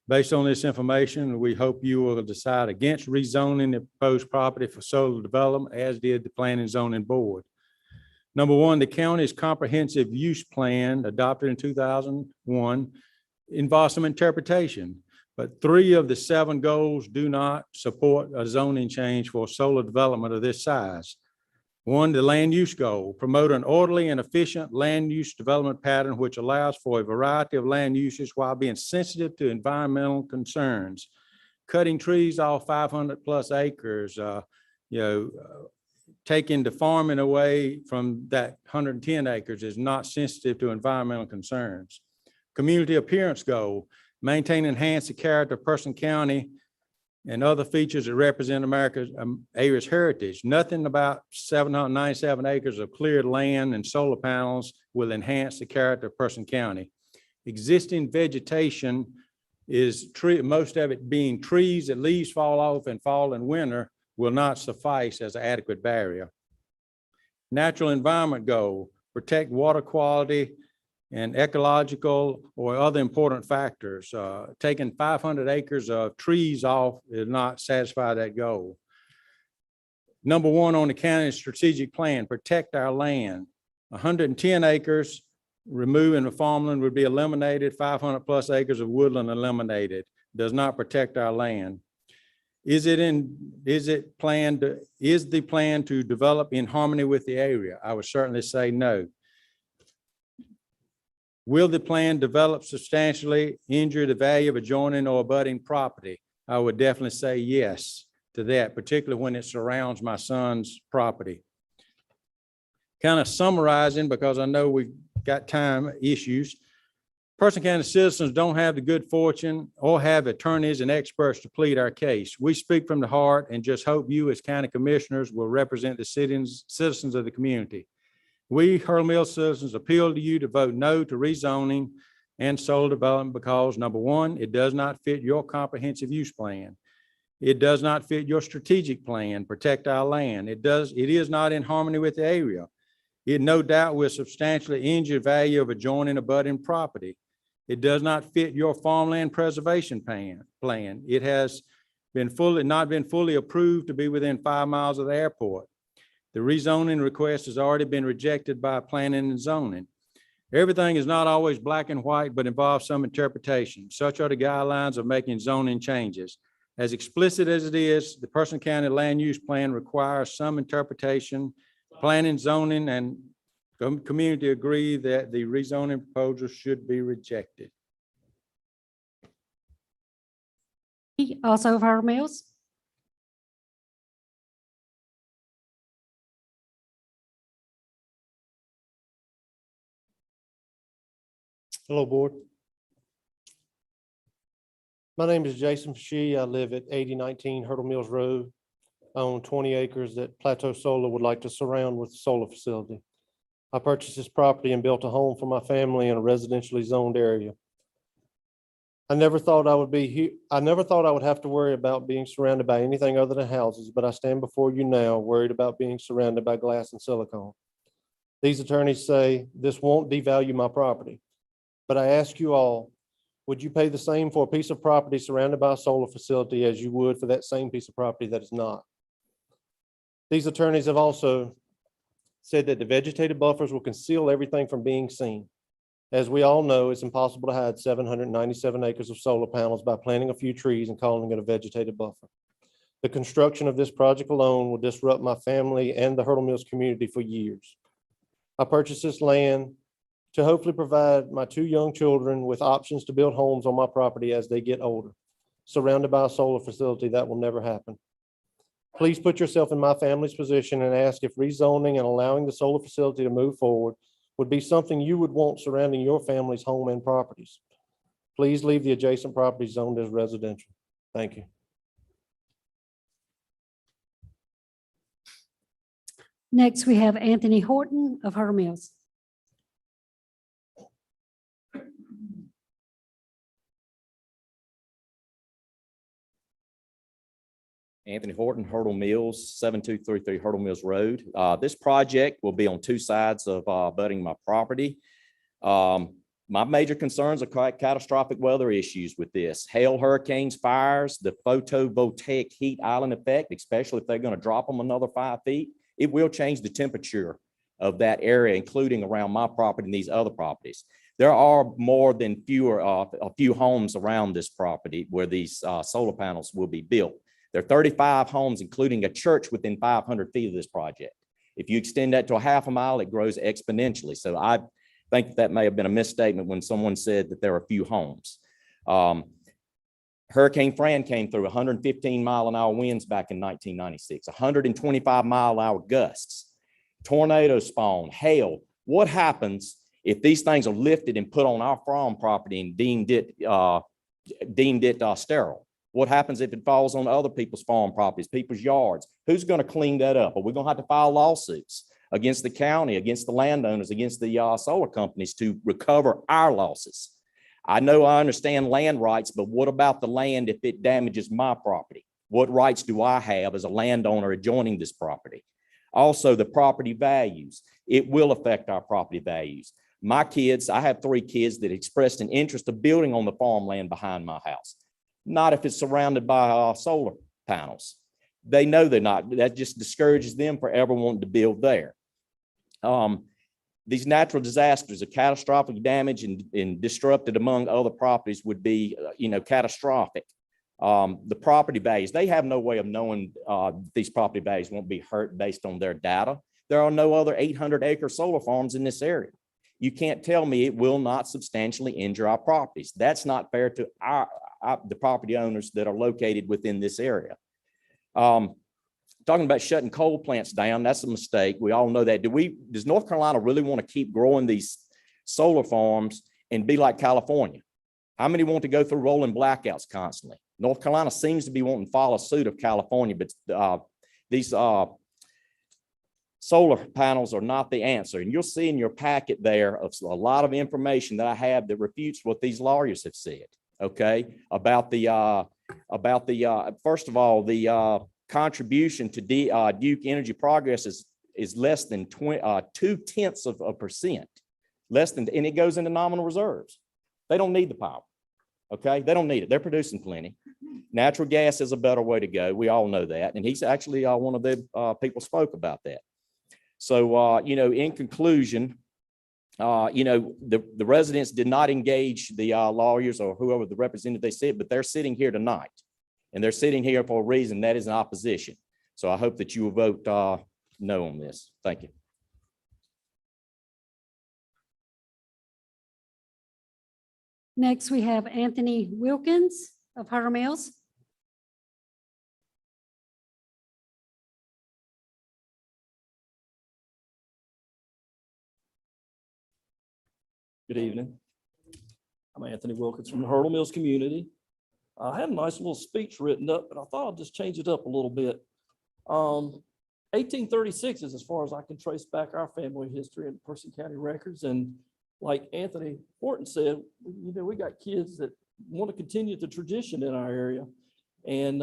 Based on this information, we hope you will decide against rezoning the proposed property for solar development, as did the Planning and Zoning Board. Number one, the county's comprehensive use plan adopted in 2001 involves some interpretation, but 3 of the 7 goals do not support a zoning change for solar development of this size. 1, the land use goal, promote an orderly and efficient land use development pattern which allows for a variety of land uses while being sensitive to environmental concerns. Cutting trees off 500 plus acres, taking the farming away from that 110 acres is not sensitive to environmental concerns. Community appearance goal, maintain and enhance the character of Person County and other features that represent America's area's heritage. Nothing about 797 acres of cleared land and solar panels will enhance the character of Person County. Existing vegetation is most of it being trees that leaves fall off and fall in winter will not suffice as an adequate barrier. Natural environment goal, protect water quality and ecological or other important factors. Taking 500 acres of trees off is not satisfy that goal. Number 1 on the county's strategic plan, protect our land. 110 acres removing the farmland would be eliminated, 500 plus acres of woodland eliminated. Does not protect our land. Is the plan to develop in harmony with the area? I would certainly say no. Will the plan develop substantially injure the value of adjoining or abutting property? I would definitely say yes to that, particularly when it surrounds my son's property. Kind of summarizing, because I know we've got time issues. Person County citizens don't have the good fortune or have attorneys and experts to plead our case. We speak from the heart and just hope you as county commissioners will represent the citizens of the community. We, Hurdle Mills citizens, appeal to you to vote no to rezoning and solar development because, number 1, it does not fit your comprehensive use plan. It does not fit your strategic plan, protect our land. It is not in harmony with the area. It no doubt will substantially injure the value of adjoining abutting property. It does not fit your farmland preservation plan. It has not been fully approved to be within 5 miles of the airport. The rezoning request has already been rejected by Planning and Zoning. Everything is not always black and white, but involves some interpretation. Such are the guidelines of making zoning changes. As explicit as it is, the Person County Land Use Plan requires some interpretation. Planning, zoning, and community agree that the rezoning proposal should be rejected. Also of Harper Mills. Hello, Board. My name is Jason Fashee. I live at 8019 Hurdle Mills Road. I own 20 acres that Plateau Solar would like to surround with a solar facility. I purchased this property and built a home for my family in a residentially zoned area. I never thought I would have to worry about being surrounded by anything other than houses, but I stand before you now worried about being surrounded by glass and silicone. These attorneys say this won't devalue my property, but I ask you all, would you pay the same for a piece of property surrounded by a solar facility as you would for that same piece of property that is not? These attorneys have also said that the vegetative buffers will conceal everything from being seen. As we all know, it's impossible to hide 797 acres of solar panels by planting a few trees and calling it a vegetative buffer. The construction of this project alone will disrupt my family and the Hurdle Mills community for years. I purchased this land to hopefully provide my 2 young children with options to build homes on my property as they get older. Surrounded by a solar facility, that will never happen. Please put yourself in my family's position and ask if rezoning and allowing the solar facility to move forward would be something you would want surrounding your family's home and properties. Please leave the adjacent property zoned as residential. Thank you. Next, we have Anthony Horton of Harper Mills. Anthony Horton, Hurdle Mills, 7233 Hurdle Mills Road. This project will be on 2 sides of abutting my property. My major concerns are catastrophic weather issues with this. Hail, hurricanes, fires, the photovoltaic heat island effect, especially if they're going to drop them another 5 feet. It will change the temperature of that area, including around my property and these other properties. There are more than a few homes around this property where these solar panels will be built. There are 35 homes, including a church within 500 feet of this project. If you extend that to a half a mile, it grows exponentially. So I think that may have been a misstatement when someone said that there are a few homes. Hurricane Fran came through 115-mile-an-hour winds back in 1996, 125-mile-an-hour gusts, tornado spawn, hail. What happens if these things are lifted and put on our farm property and deemed it sterile? What happens if it falls on other people's farm properties, people's yards? Who's going to clean that up? Are we going to have to file lawsuits against the county, against the landowners, against the solar companies to recover our losses? I know I understand land rights, but what about the land if it damages my property? What rights do I have as a landowner adjoining this property? Also, the property values. It will affect our property values. My kids, I have 3 kids that expressed an interest of building on the farmland behind my house. Not if it's surrounded by solar panels. They know they're not. That just discourages them for ever wanting to build there. These natural disasters of catastrophic damage and disrupted among other properties would be, catastrophic. The property values, they have no way of knowing these property values won't be hurt based on their data. There are no other 800-acre solar farms in this area. You can't tell me it will not substantially injure our properties. That's not fair to the property owners that are located within this area. Talking about shutting coal plants down, that's a mistake. We all know that. Does North Carolina really want to keep growing these solar farms and be like California? How many want to go through rolling blackouts constantly? North Carolina seems to be wanting to follow suit of California, but these solar panels are not the answer. And you'll see in your packet there a lot of information that I have that refutes what these lawyers have said. Okay, about the first of all, the contribution to Duke Energy Progress is less than 0.2%, less than, and it goes into nominal reserves. They don't need the power. Okay, they don't need it. They're producing plenty. Natural gas is a better way to go. We all know that, and he's actually one of the people spoke about that. So in conclusion, the residents did not engage the lawyers or whoever the representative they said, but they're sitting here tonight. And they're sitting here for a reason. That is an opposition. So I hope that you will vote no on this. Thank you. Next, we have Anthony Wilkins of Harper Mills. Good evening. I'm Anthony Wilkins from the Hurdle Mills community. I had a nice little speech written up, but I thought I'd just change it up a little bit. 1836 is as far as I can trace back our family history in Person County records. And like Anthony Horton said, we got kids that want to continue the tradition in our area. And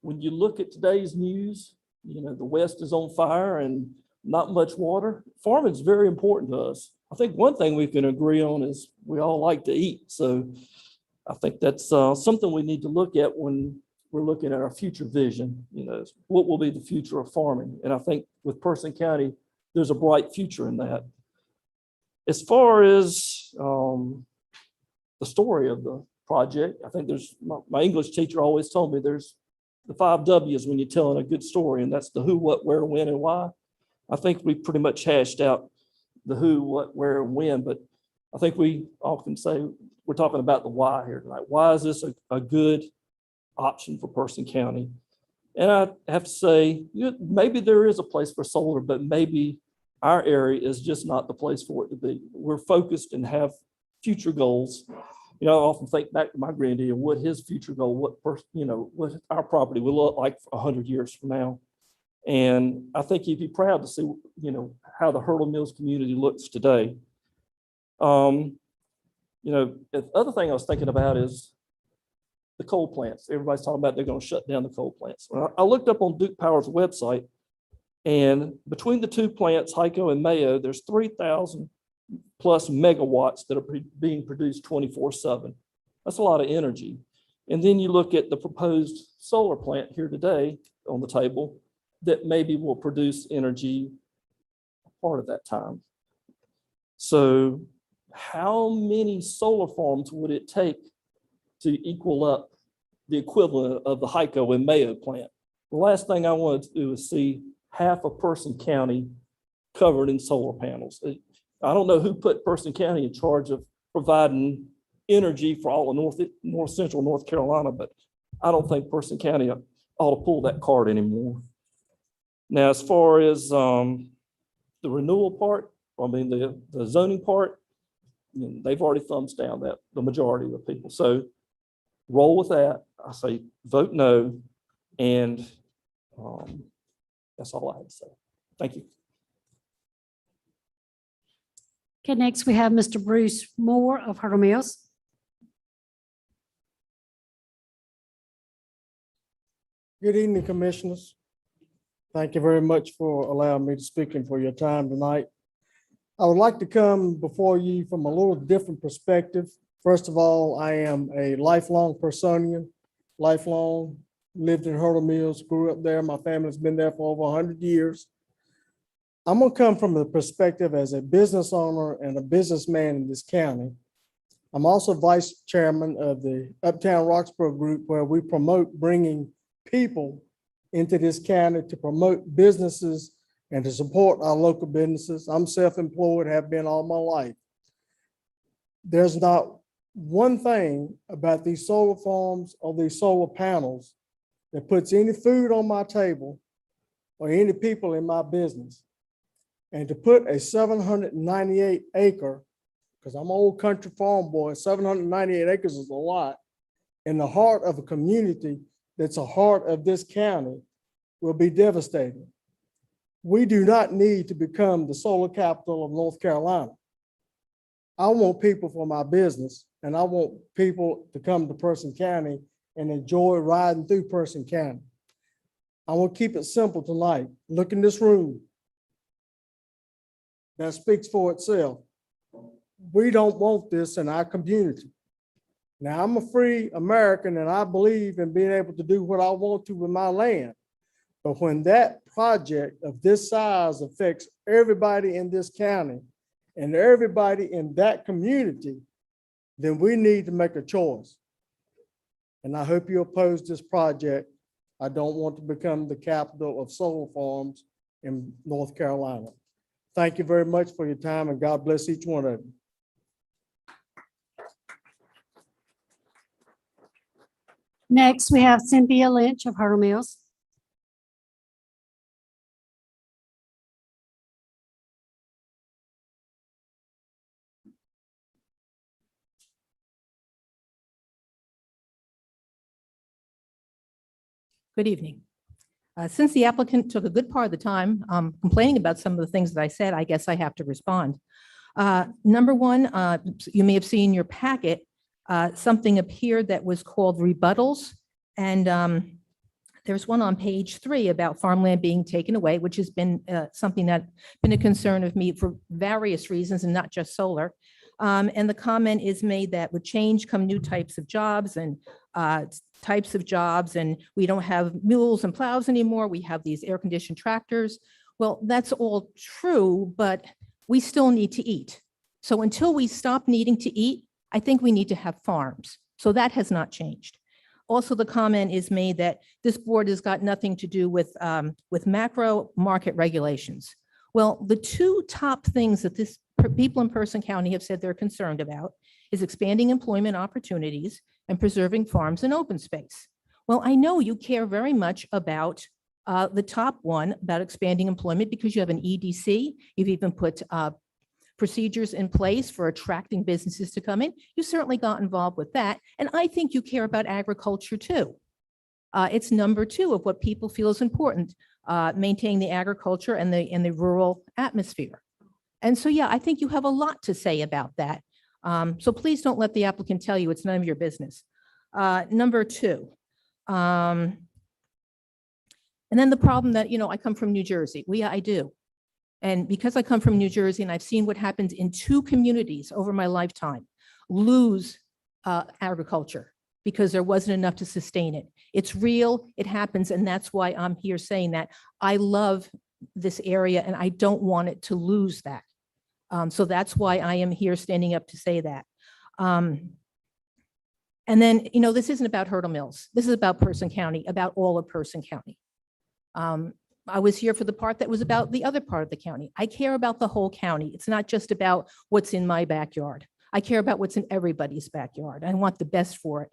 when you look at today's news, the West is on fire and not much water. Farming is very important to us. I think one thing we can agree on is we all like to eat. So I think that's something we need to look at when we're looking at our future vision. What will be the future of farming? And I think with Person County, there's a bright future in that. As far as the story of the project, I think there's my English teacher always told me there's the 5 W's when you're telling a good story, and that's the who, what, where, when, and why. I think we pretty much hashed out the who, what, where, and when, but I think we all can say we're talking about the why here tonight. Why is this a good option for Person County? And I have to say, maybe there is a place for solar, but maybe our area is just not the place for it to be. We're focused and have future goals. I often think back to my granddad, what his future goal, what our property will look like 100 years from now. And I think you'd be proud to see, how the Hurdle Mills community looks today. The other thing I was thinking about is the coal plants. Everybody's talking about they're going to shut down the coal plants. Well, I looked up on Duke Power's website, and between the two plants, Hyco and Mayo, there's 3,000 plus megawatts that are being produced 24/7. That's a lot of energy. And then you look at the proposed solar plant here today on the table that maybe will produce energy part of that time. So how many solar farms would it take to equal up the equivalent of the Hyco and Mayo plant? The last thing I wanted to do is see half of Person County covered in solar panels. I don't know who put Person County in charge of providing energy for all of north central North Carolina, but I don't think Person County ought to pull that card anymore. Now, as far as the renewal part, the zoning part, they've already thumbs down that, the majority of the people. So roll with that. I say vote no, and that's all I have to say. Thank you. Okay, next we have Mr. Bruce Moore of Harper Mills. Good evening, Commissioners. Thank you very much for allowing me to speak and for your time tonight. I would like to come before you from a little different perspective. First of all, I am a lifelong Personian, lived in Hurdle Mills, grew up there. My family's been there for over 100 years. I'm gonna come from the perspective as a business owner and a businessman in this county. I'm also vice chairman of the Uptown Roxborough Group, where we promote bringing people into this county to promote businesses and to support our local businesses. I'm self-employed, have been all my life. There's not one thing about these solar farms or these solar panels that puts any food on my table or any people in my business. And to put a 798 acre, because I'm an old country farm boy, 798 acres is a lot, in the heart of a community that's a heart of this county will be devastating. We do not need to become the solar capital of North Carolina. I want people for my business, and I want people to come to Person County and enjoy riding through Person County. I want to keep it simple tonight. Look in this room. That speaks for itself. We don't want this in our community. Now, I'm a free American and I believe in being able to do what I want to with my land. But when that project of this size affects everybody in this county and everybody in that community, then we need to make a choice. and I hope you oppose this project. I don't want to become the capital of solar farms in North Carolina. Thank you very much for your time, and God bless each one of you. Next, we have Cynthia Lynch of Harper Mills. Good evening. Since the applicant took a good part of the time complaining about some of the things that I said, I guess I have to respond. Number one, you may have seen in your packet, something appeared that was called rebuttals. And there's one on page 3 about farmland being taken away, which has been something that's been a concern of me for various reasons and not just solar. And the comment is made that with change come new types of jobs and we don't have mules and plows anymore. We have these air-conditioned tractors. Well, that's all true, but we still need to eat. So until we stop needing to eat, I think we need to have farms. So that has not changed. Also, the comment is made that this board has got nothing to do with macro market regulations. Well, the two top things that people in Person County have said they're concerned about is expanding employment opportunities and preserving farms and open space. Well, I know you care very much about the top one, about expanding employment, because you have an EDC. You've even put procedures in place for attracting businesses to come in. You certainly got involved with that. And I think you care about agriculture too. It's number 2 of what people feel is important, maintaining the agriculture and the rural atmosphere. And so, yeah, I think you have a lot to say about that. So please don't let the applicant tell you it's none of your business. Number 2. And then the problem that, I come from New Jersey. I do. And because I come from New Jersey and I've seen what happens in 2 communities over my lifetime, lose agriculture because there wasn't enough to sustain it. It's real, it happens, and that's why I'm here saying that. I love this area and I don't want it to lose that. So that's why I am here standing up to say that. And then, this isn't about Hurdle Mills. This is about Person County, about all of Person County. I was here for the part that was about the other part of the county. I care about the whole county. It's not just about what's in my backyard. I care about what's in everybody's backyard. I want the best for it.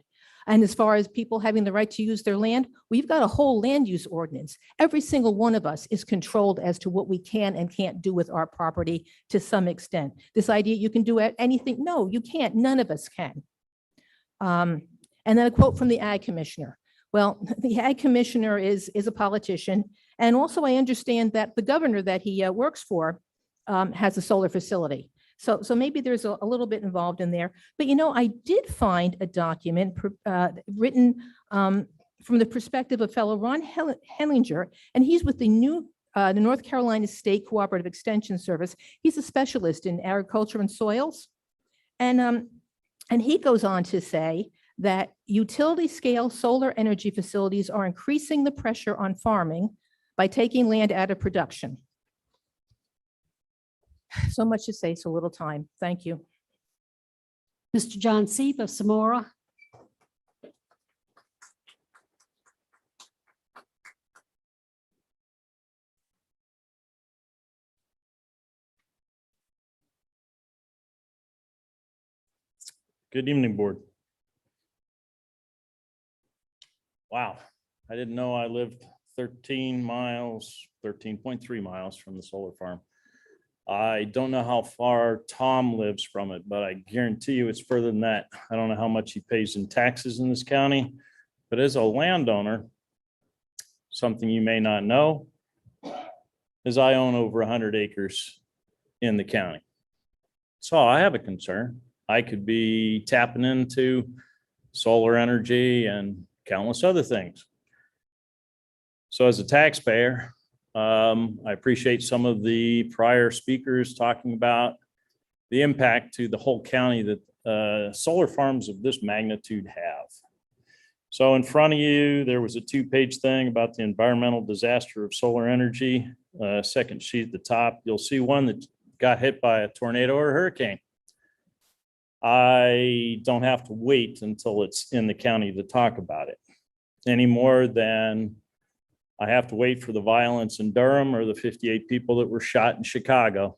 And as far as people having the right to use their land, we've got a whole land use ordinance. Every single one of us is controlled as to what we can and can't do with our property to some extent. This idea you can do anything, no, you can't. None of us can. And then a quote from the Ag Commissioner. Well, the Ag Commissioner is a politician. And also I understand that the governor that he works for has a solar facility. So maybe there's a little bit involved in there. But, I did find a document written from the perspective of fellow Ron Hellinger, and he's with the North Carolina State Cooperative Extension Service. He's a specialist in agriculture and soils. And he goes on to say that utility scale solar energy facilities are increasing the pressure on farming by taking land out of production. So much to say, so little time. Thank you. Mr. John Seep of Samora. Good evening, board. Wow, I didn't know I lived 13.3 miles from the solar farm. I don't know how far Tom lives from it, but I guarantee you it's further than that. I don't know how much he pays in taxes in this county, but as a landowner, something you may not know is I own over 100 acres in the county. So I have a concern. I could be tapping into solar energy and countless other things. So as a taxpayer, I appreciate some of the prior speakers talking about the impact to the whole county that solar farms of this magnitude have. So in front of you, there was a 2-page thing about the environmental disaster of solar energy. Second sheet at the top, you'll see one that got hit by a tornado or a hurricane. I don't have to wait until it's in the county to talk about it any more than I have to wait for the violence in Durham or the 58 people that were shot in Chicago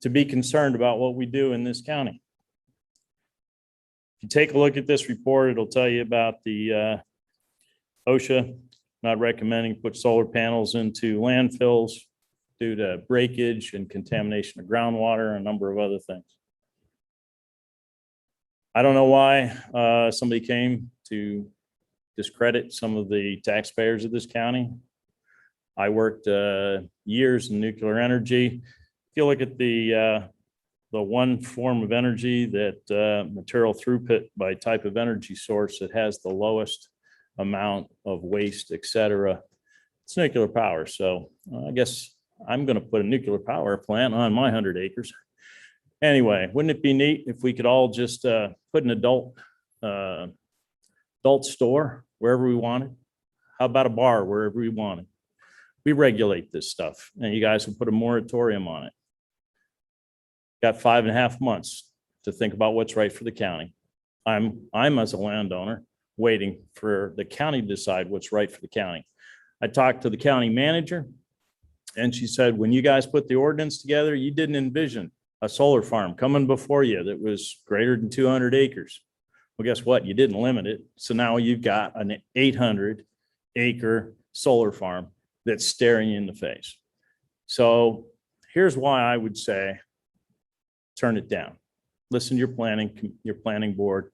to be concerned about what we do in this county. If you take a look at this report, it'll tell you about the OSHA not recommending put solar panels into landfills due to breakage and contamination of groundwater and a number of other things. I don't know why somebody came to discredit some of the taxpayers of this county. I worked years in nuclear energy. If you look at the one form of energy that material throughput by type of energy source that has the lowest amount of waste, et cetera, it's nuclear power. So I guess I'm going to put a nuclear power plant on my 100 acres. Anyway, wouldn't it be neat if we could all just put an adult store wherever we wanted? How about a bar wherever we wanted? We regulate this stuff, and you guys will put a moratorium on it. Got 5.5 months to think about what's right for the county. I'm as a landowner waiting for the county to decide what's right for the county. I talked to the county manager, and she said, when you guys put the ordinance together, you didn't envision a solar farm coming before you that was greater than 200 acres. Well, guess what? You didn't limit it. So now you've got an 800-acre solar farm that's staring you in the face. So here's why I would say, turn it down. Listen to your planning board.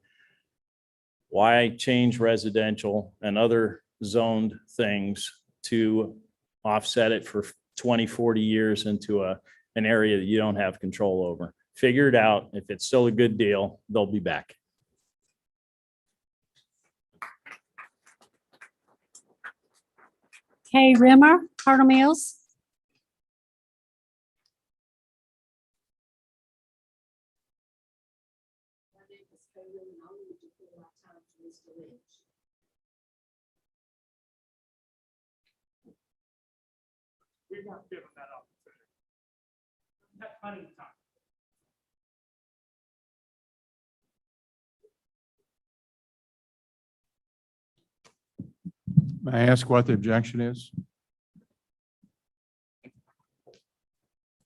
Why change residential and other zoned things to offset it for 20, 40 years into an area that you don't have control over? Figure it out. If it's still a good deal, they'll be back. Kay Rimmer, Cardinal Mills. We weren't given that opportunity. That's plenty of time. May I ask what the objection is?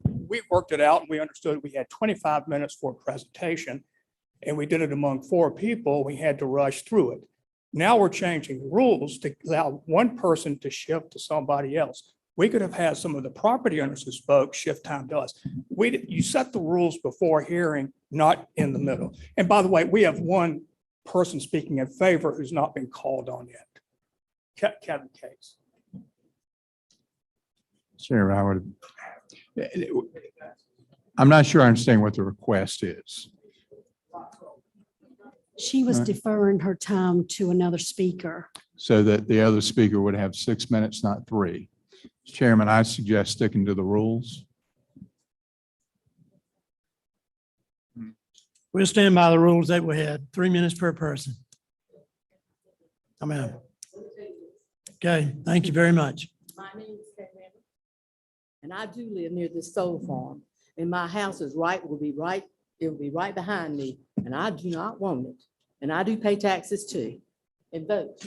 We worked it out and we understood we had 25 minutes for a presentation and we did it among 4 people. We had to rush through it. Now we're changing the rules to allow one person to shift to somebody else. We could have had some of the property owners who spoke shift time to us. You set the rules before hearing, not in the middle. And by the way, we have one person speaking in favor who's not been called on yet. Kevin Case. Chair, I'm not sure I understand what the request is. She was deferring her time to another speaker. So that the other speaker would have 6 minutes, not 3. Chairman, I suggest sticking to the rules. We'll stand by the rules that we had, 3 minutes per person. Amen. Okay, thank you very much. My name is Kay Randall, and I do live near this solar farm, and my house is it will be right behind me, and I do not want it. And I do pay taxes too, and vote.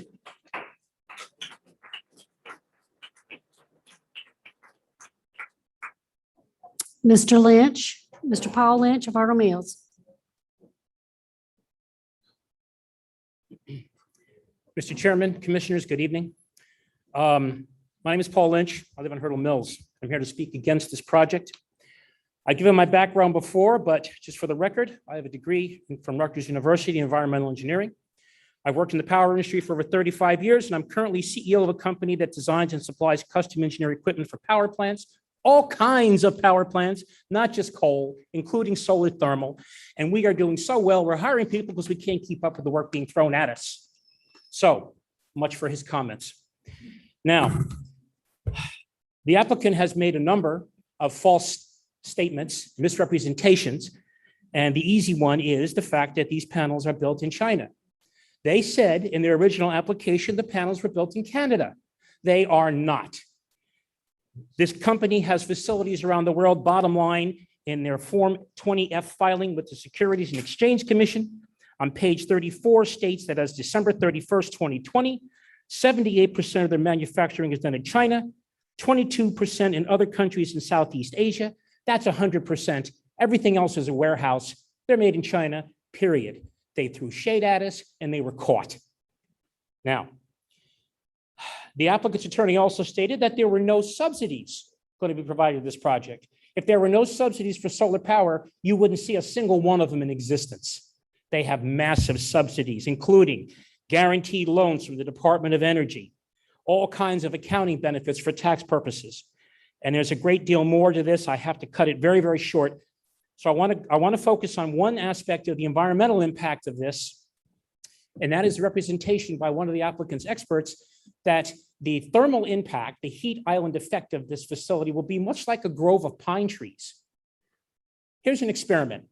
Mr. Lynch, Mr. Paul Lynch of Harper Mills. Mr. Chairman, Commissioners, good evening. My name is Paul Lynch. I live on Hurdle Mills. I'm here to speak against this project. I've given my background before, but just for the record, I have a degree from Rutgers University in environmental engineering. I've worked in the power industry for over 35 years, and I'm currently CEO of a company that designs and supplies custom engineered equipment for power plants, all kinds of power plants, not just coal, including solar thermal. And we are doing so well, we're hiring people because we can't keep up with the work being thrown at us. So much for his comments. Now, the applicant has made a number of false statements, misrepresentations, and the easy one is the fact that these panels are built in China. They said in their original application the panels were built in Canada. They are not. This company has facilities around the world. Bottom line, in their Form 20F filing with the Securities and Exchange Commission. On page 34 states that as December 31st, 2020, 78% of their manufacturing is done in China, 22% in other countries in Southeast Asia. That's 100%. Everything else is a warehouse. They're made in China, period. They threw shade at us and they were caught. Now, the applicant's attorney also stated that there were no subsidies going to be provided to this project. If there were no subsidies for solar power, you wouldn't see a single one of them in existence. They have massive subsidies, including guaranteed loans from the Department of Energy, all kinds of accounting benefits for tax purposes. And there's a great deal more to this. I have to cut it very, very short. So I want to focus on one aspect of the environmental impact of this, and that is the representation by one of the applicant's experts that the thermal impact, the heat island effect of this facility will be much like a grove of pine trees. Here's an experiment.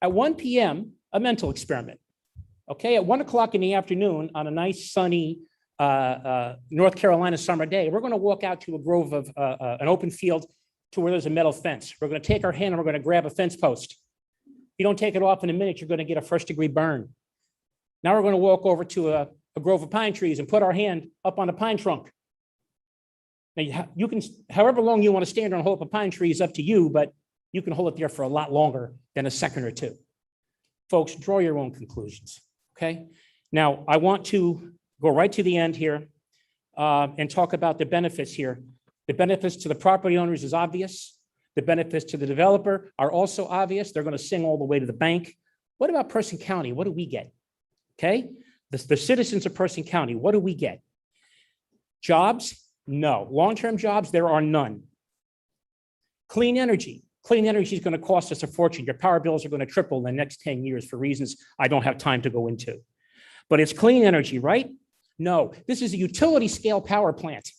At 1 p.m., a mental experiment. Okay, at 1 o'clock in the afternoon on a nice sunny North Carolina summer day, we're going to walk out to a grove of an open field to where there's a metal fence. We're going to take our hand and we're going to grab a fence post. You don't take it off in a minute, you're going to get a first-degree burn. Now we're going to walk over to a grove of pine trees and put our hand up on a pine trunk. Now you can, however long you want to stand there and hold up a pine tree is up to you, but you can hold it there for a lot longer than a second or two. Folks, draw your own conclusions, okay? Now, I want to go right to the end here and talk about the benefits here. The benefits to the property owners is obvious. The benefits to the developer are also obvious. They're going to sing all the way to the bank. What about Person County? What do we get? Okay, the citizens of Person County, what do we get? Jobs? No. Long-term jobs? There are none. Clean energy. Clean energy is going to cost us a fortune. Your power bills are going to triple in the next 10 years for reasons I don't have time to go into. But it's clean energy, right? No. This is a utility scale power plant.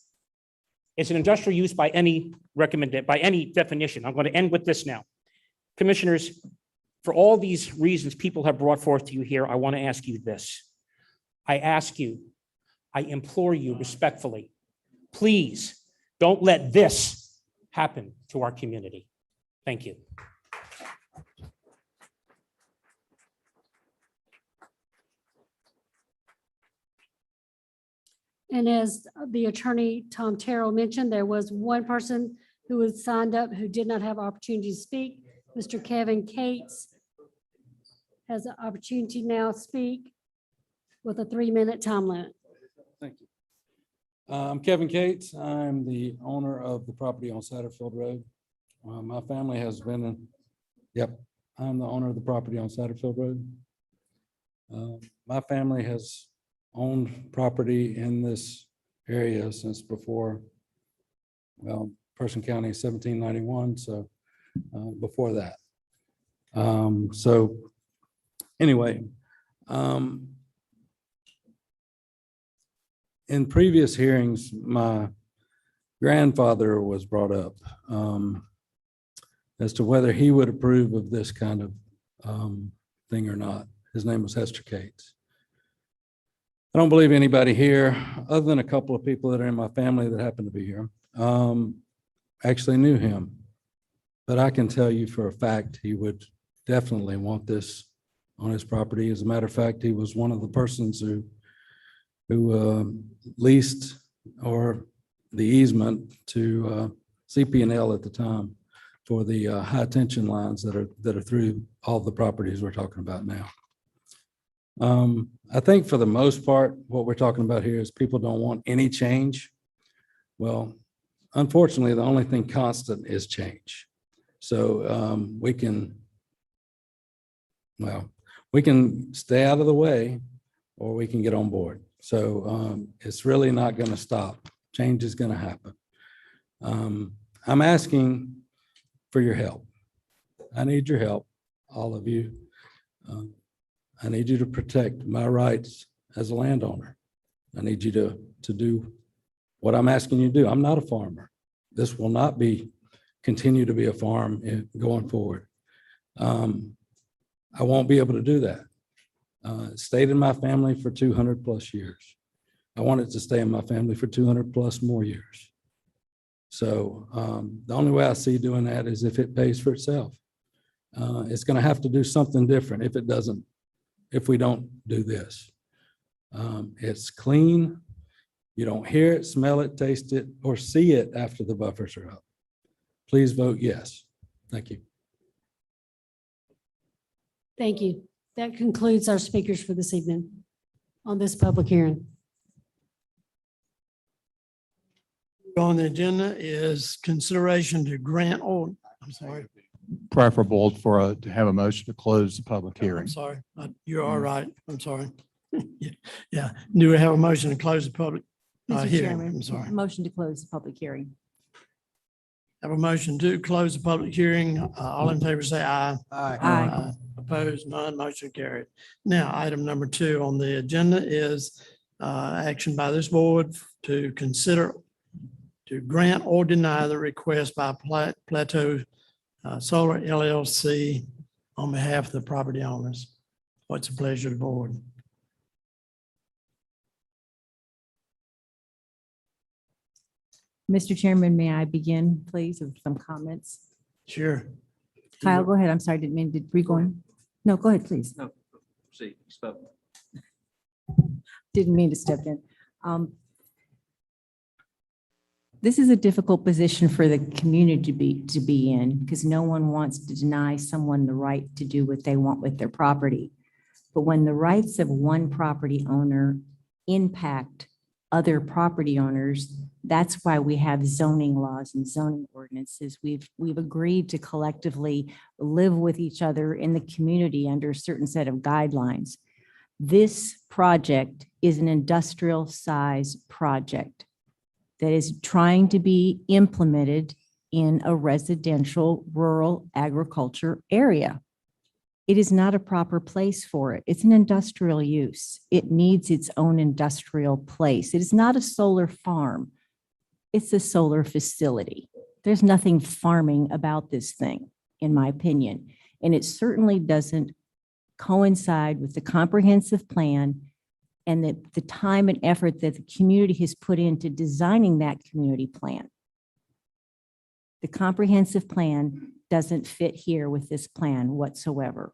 It's an industrial use by any definition. I'm going to end with this now. Commissioners, for all these reasons people have brought forth to you here, I want to ask you this. I ask you, I implore you respectfully, please don't let this happen to our community. Thank you. And as the attorney, Tom Terrell, mentioned, there was one person who was signed up who did not have opportunity to speak. Mr. Kevin Cates has an opportunity now to speak with a 3-minute time limit. Thank you. I'm Kevin Cates. I'm the owner of the property on Satterfield Road. My family has been I'm the owner of the property on Satterfield Road. My family has owned property in this area since before, well, Person County 1791, so before that. So anyway, in previous hearings, my grandfather was brought up as to whether he would approve of this kind of thing or not. His name was Hester Cates. I don't believe anybody here, other than a couple of people that are in my family that happen to be here, actually knew him. But I can tell you for a fact, he would definitely want this on his property. As a matter of fact, he was one of the persons who leased or the easement to CP&L at the time for the high tension lines that are through all the properties we're talking about now. I think for the most part, what we're talking about here is people don't want any change. Well, unfortunately, the only thing constant is change. So we can stay out of the way or we can get on board. So it's really not going to stop. Change is going to happen. I'm asking for your help. I need your help, all of you. I need you to protect my rights as a landowner. I need you to do what I'm asking you to do. I'm not a farmer. This will not continue to be a farm going forward. I won't be able to do that. It stayed in my family for 200 plus years. I want it to stay in my family for 200 plus more years. So the only way I see doing that is if it pays for itself. It's going to have to do something different if we don't do this. It's clean. You don't hear it, smell it, taste it, or see it after the buffers are up. Please vote yes. Thank you. Thank you. That concludes our speakers for this evening on this public hearing. On the agenda is consideration to grant, I'm sorry. Preferable to have a motion to close the public I'm hearing. sorry. You're all right. I'm sorry. Yeah. Do we have a motion to close the public Mr. hearing? Chairman, I'm sorry. motion to close the public hearing. Have a motion to close the public hearing. All in favor, say aye. Aye. Opposed, none, motion carried. Now, item number 2 on the agenda is action by this board to consider to grant or deny the request by Plateau Solar LLC on behalf of the property owners. What's the pleasure of the board? Mr. Chairman, may I begin, please, with some comments? Sure. Kyle, go ahead. I'm sorry, didn't mean to re going. No, go ahead, please. No, see, stop. Didn't mean to step in. This is a difficult position for the community to be in because no one wants to deny someone the right to do what they want with their property. But when the rights of one property owner impact other property owners, that's why we have zoning laws and zoning ordinances. We've agreed to collectively live with each other in the community under a certain set of guidelines. This project is an industrial size project that is trying to be implemented in a residential rural agriculture area. It is not a proper place for it. It's an industrial use. It needs its own industrial place. It is not a solar farm. It's a solar facility. There's nothing farming about this thing, in my opinion. And it certainly doesn't coincide with the comprehensive plan and the time and effort that the community has put into designing that community plan. The comprehensive plan doesn't fit here with this plan whatsoever.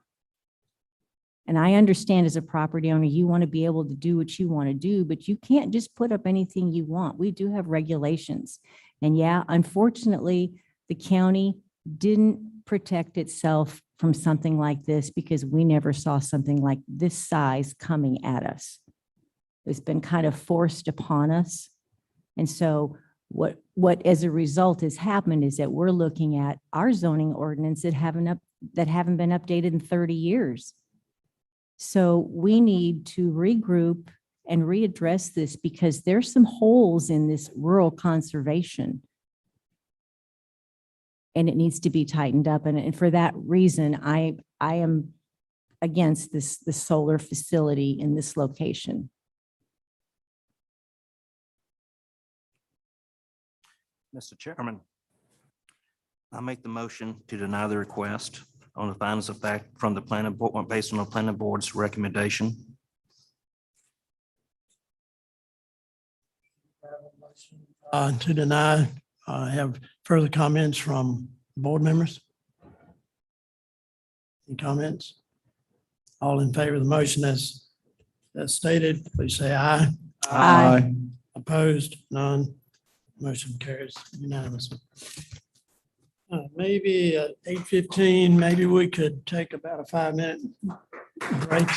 And I understand as a property owner, you want to be able to do what you want to do, but you can't just put up anything you want. We do have regulations. And yeah, unfortunately, the county didn't protect itself from something like this because we never saw something like this size coming at us. It's been kind of forced upon us. And so what as a result has happened is that we're looking at our zoning ordinance that haven't been updated in 30 years. So we need to regroup and readdress this because there's some holes in this rural conservation. And it needs to be tightened up. And for that reason, I am against the solar facility in this location. Mr. Chairman, I make the motion to deny the request on the findings of fact from the planning board, based on the planning board's recommendation. To deny, have further comments from board members? Any comments? All in favor of the motion as stated, please say aye. Aye. Opposed? None. Motion carries unanimously. Maybe at 8:15, maybe we could take about a 5-minute break.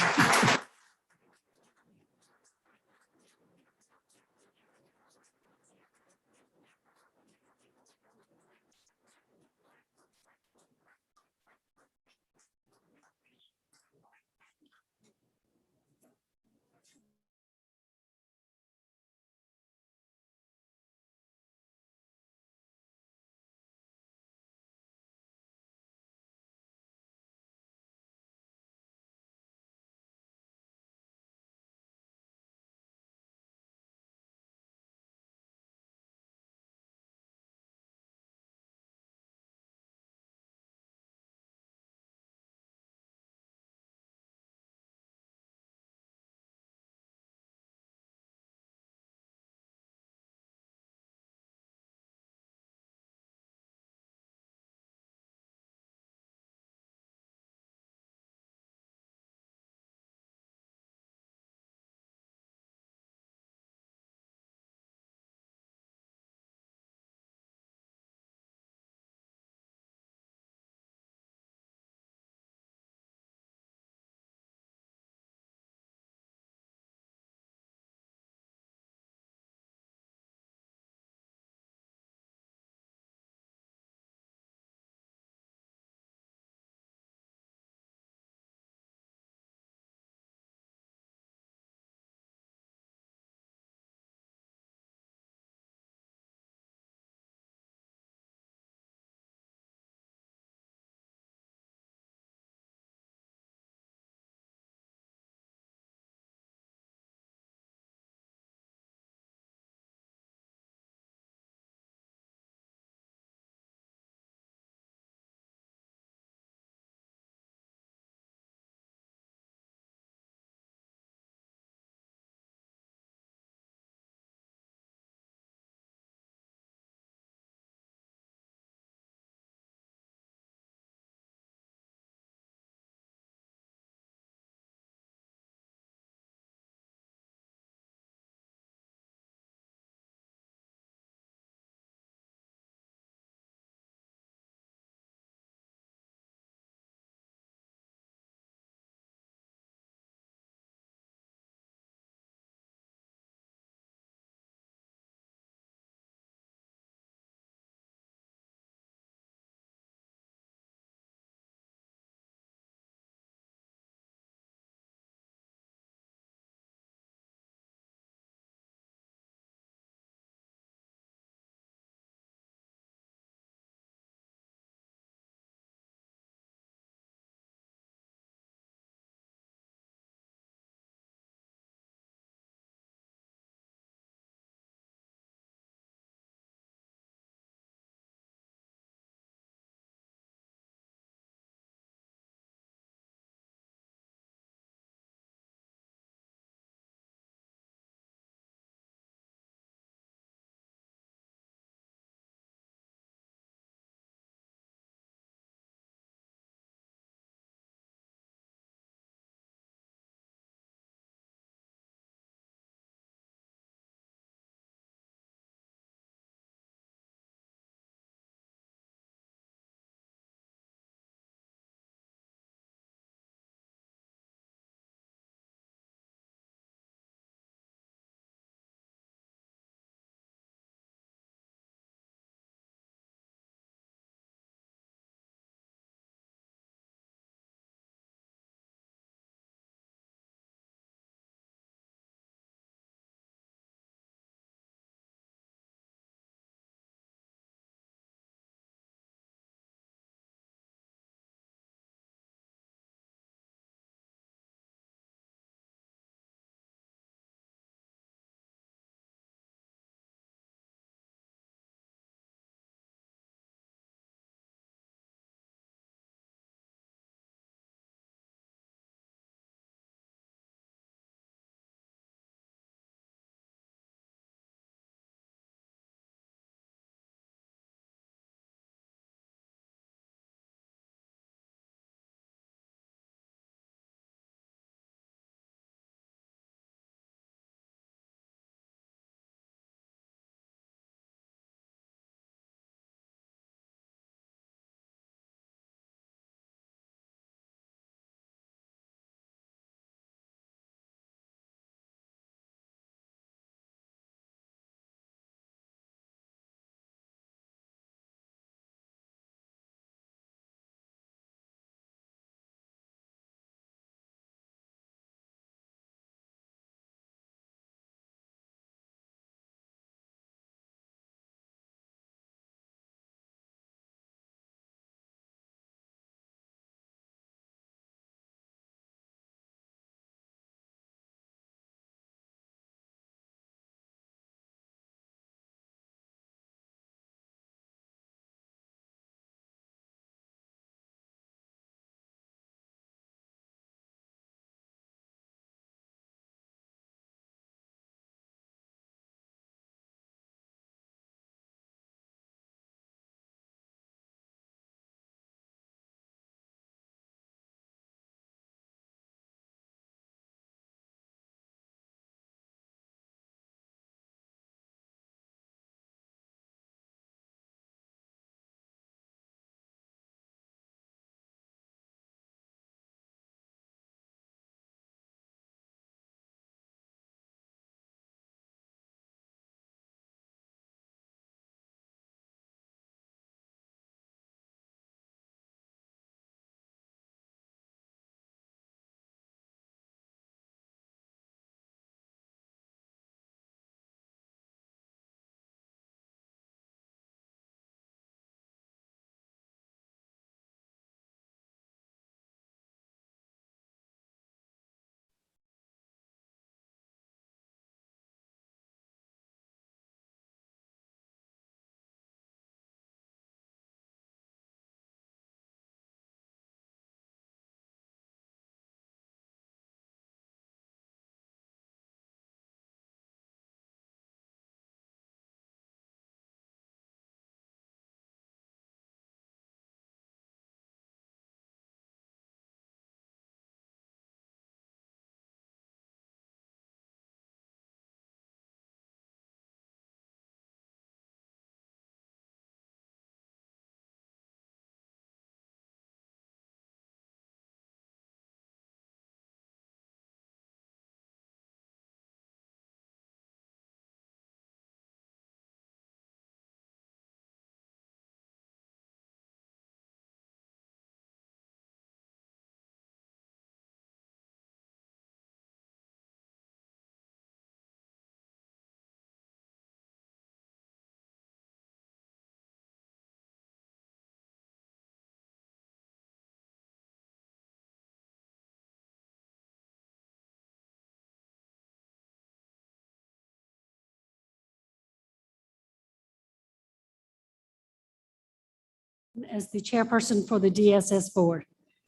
as the chairperson for the DSS board.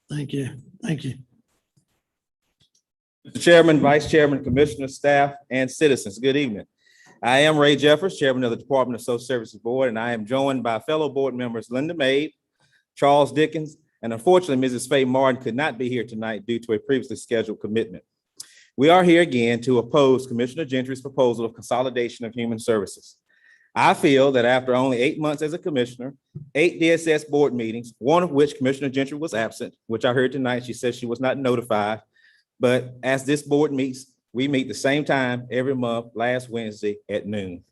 Thank you. Thank you. Mr. Chairman, Vice Chairman, Commissioner, staff, and citizens, good evening. I am Ray Jeffers, Chairman of the Department of Social Services Board, and I am joined by fellow board members Linda Maid, Charles Dickens, and unfortunately, Mrs. Faye Martin could not be here tonight due to a previously scheduled commitment. We are here again to oppose Commissioner Gentry's proposal of consolidation of human services. I feel that after only 8 months as a commissioner, 8 DSS board meetings, one of which Commissioner Gentry was absent, which I heard tonight, she said she was not notified. But as this board meets, we meet the same time every month, last Wednesday at noon.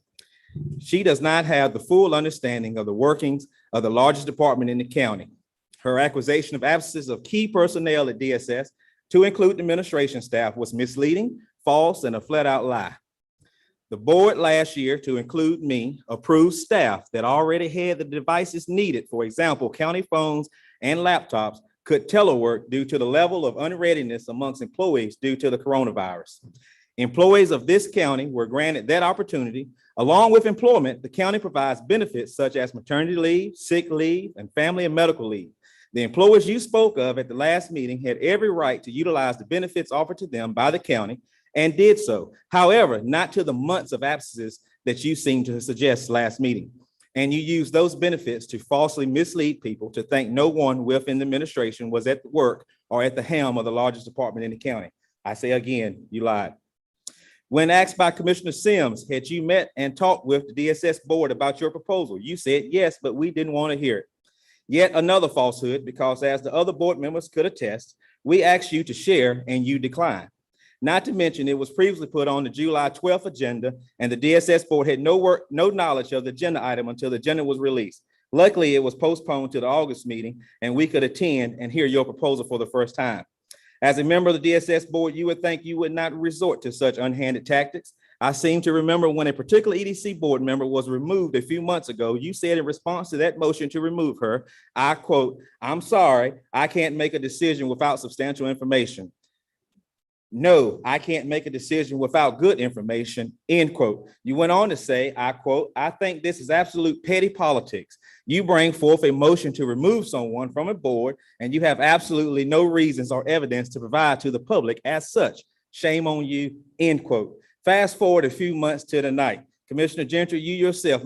She does not have the full understanding of the workings of the largest department in the county. Her accusation of absences of key personnel at DSS, to include the administration staff, was misleading, false, and a flat-out lie. The board last year, to include me, approved staff that already had the devices needed, for example, county phones and laptops, could telework due to the level of unreadiness amongst employees due to the coronavirus. Employees of this county were granted that opportunity. Along with employment, the county provides benefits such as maternity leave, sick leave, and family and medical leave. The employees you spoke of at the last meeting had every right to utilize the benefits offered to them by the county and did so. However, not to the months of absences that you seemed to suggest last meeting. And you used those benefits to falsely mislead people to think no one within the administration was at work or at the helm of the largest department in the county. I say again, you lied. When asked by Commissioner Sims, had you met and talked with the DSS board about your proposal? You said yes, but we didn't want to hear it. Yet another falsehood, because as the other board members could attest, we asked you to share and you declined. Not to mention, it was previously put on the July 12th agenda, and the DSS board had no knowledge of the agenda item until the agenda was released. Luckily, it was postponed to the August meeting, and we could attend and hear your proposal for the first time. As a member of the DSS board, you would think you would not resort to such unhanded tactics. I seem to remember when a particular EDC board member was removed a few months ago, you said in response to that motion to remove her, I quote, "I'm sorry, I can't make a decision without substantial information. No, I can't make a decision without good information," end quote. You went on to say, I quote, "I think this is absolute petty politics. You bring forth a motion to remove someone from a board and you have absolutely no reasons or evidence to provide to the public as such. Shame on you," end quote. Fast forward a few months to the night. Commissioner Gentry, you yourself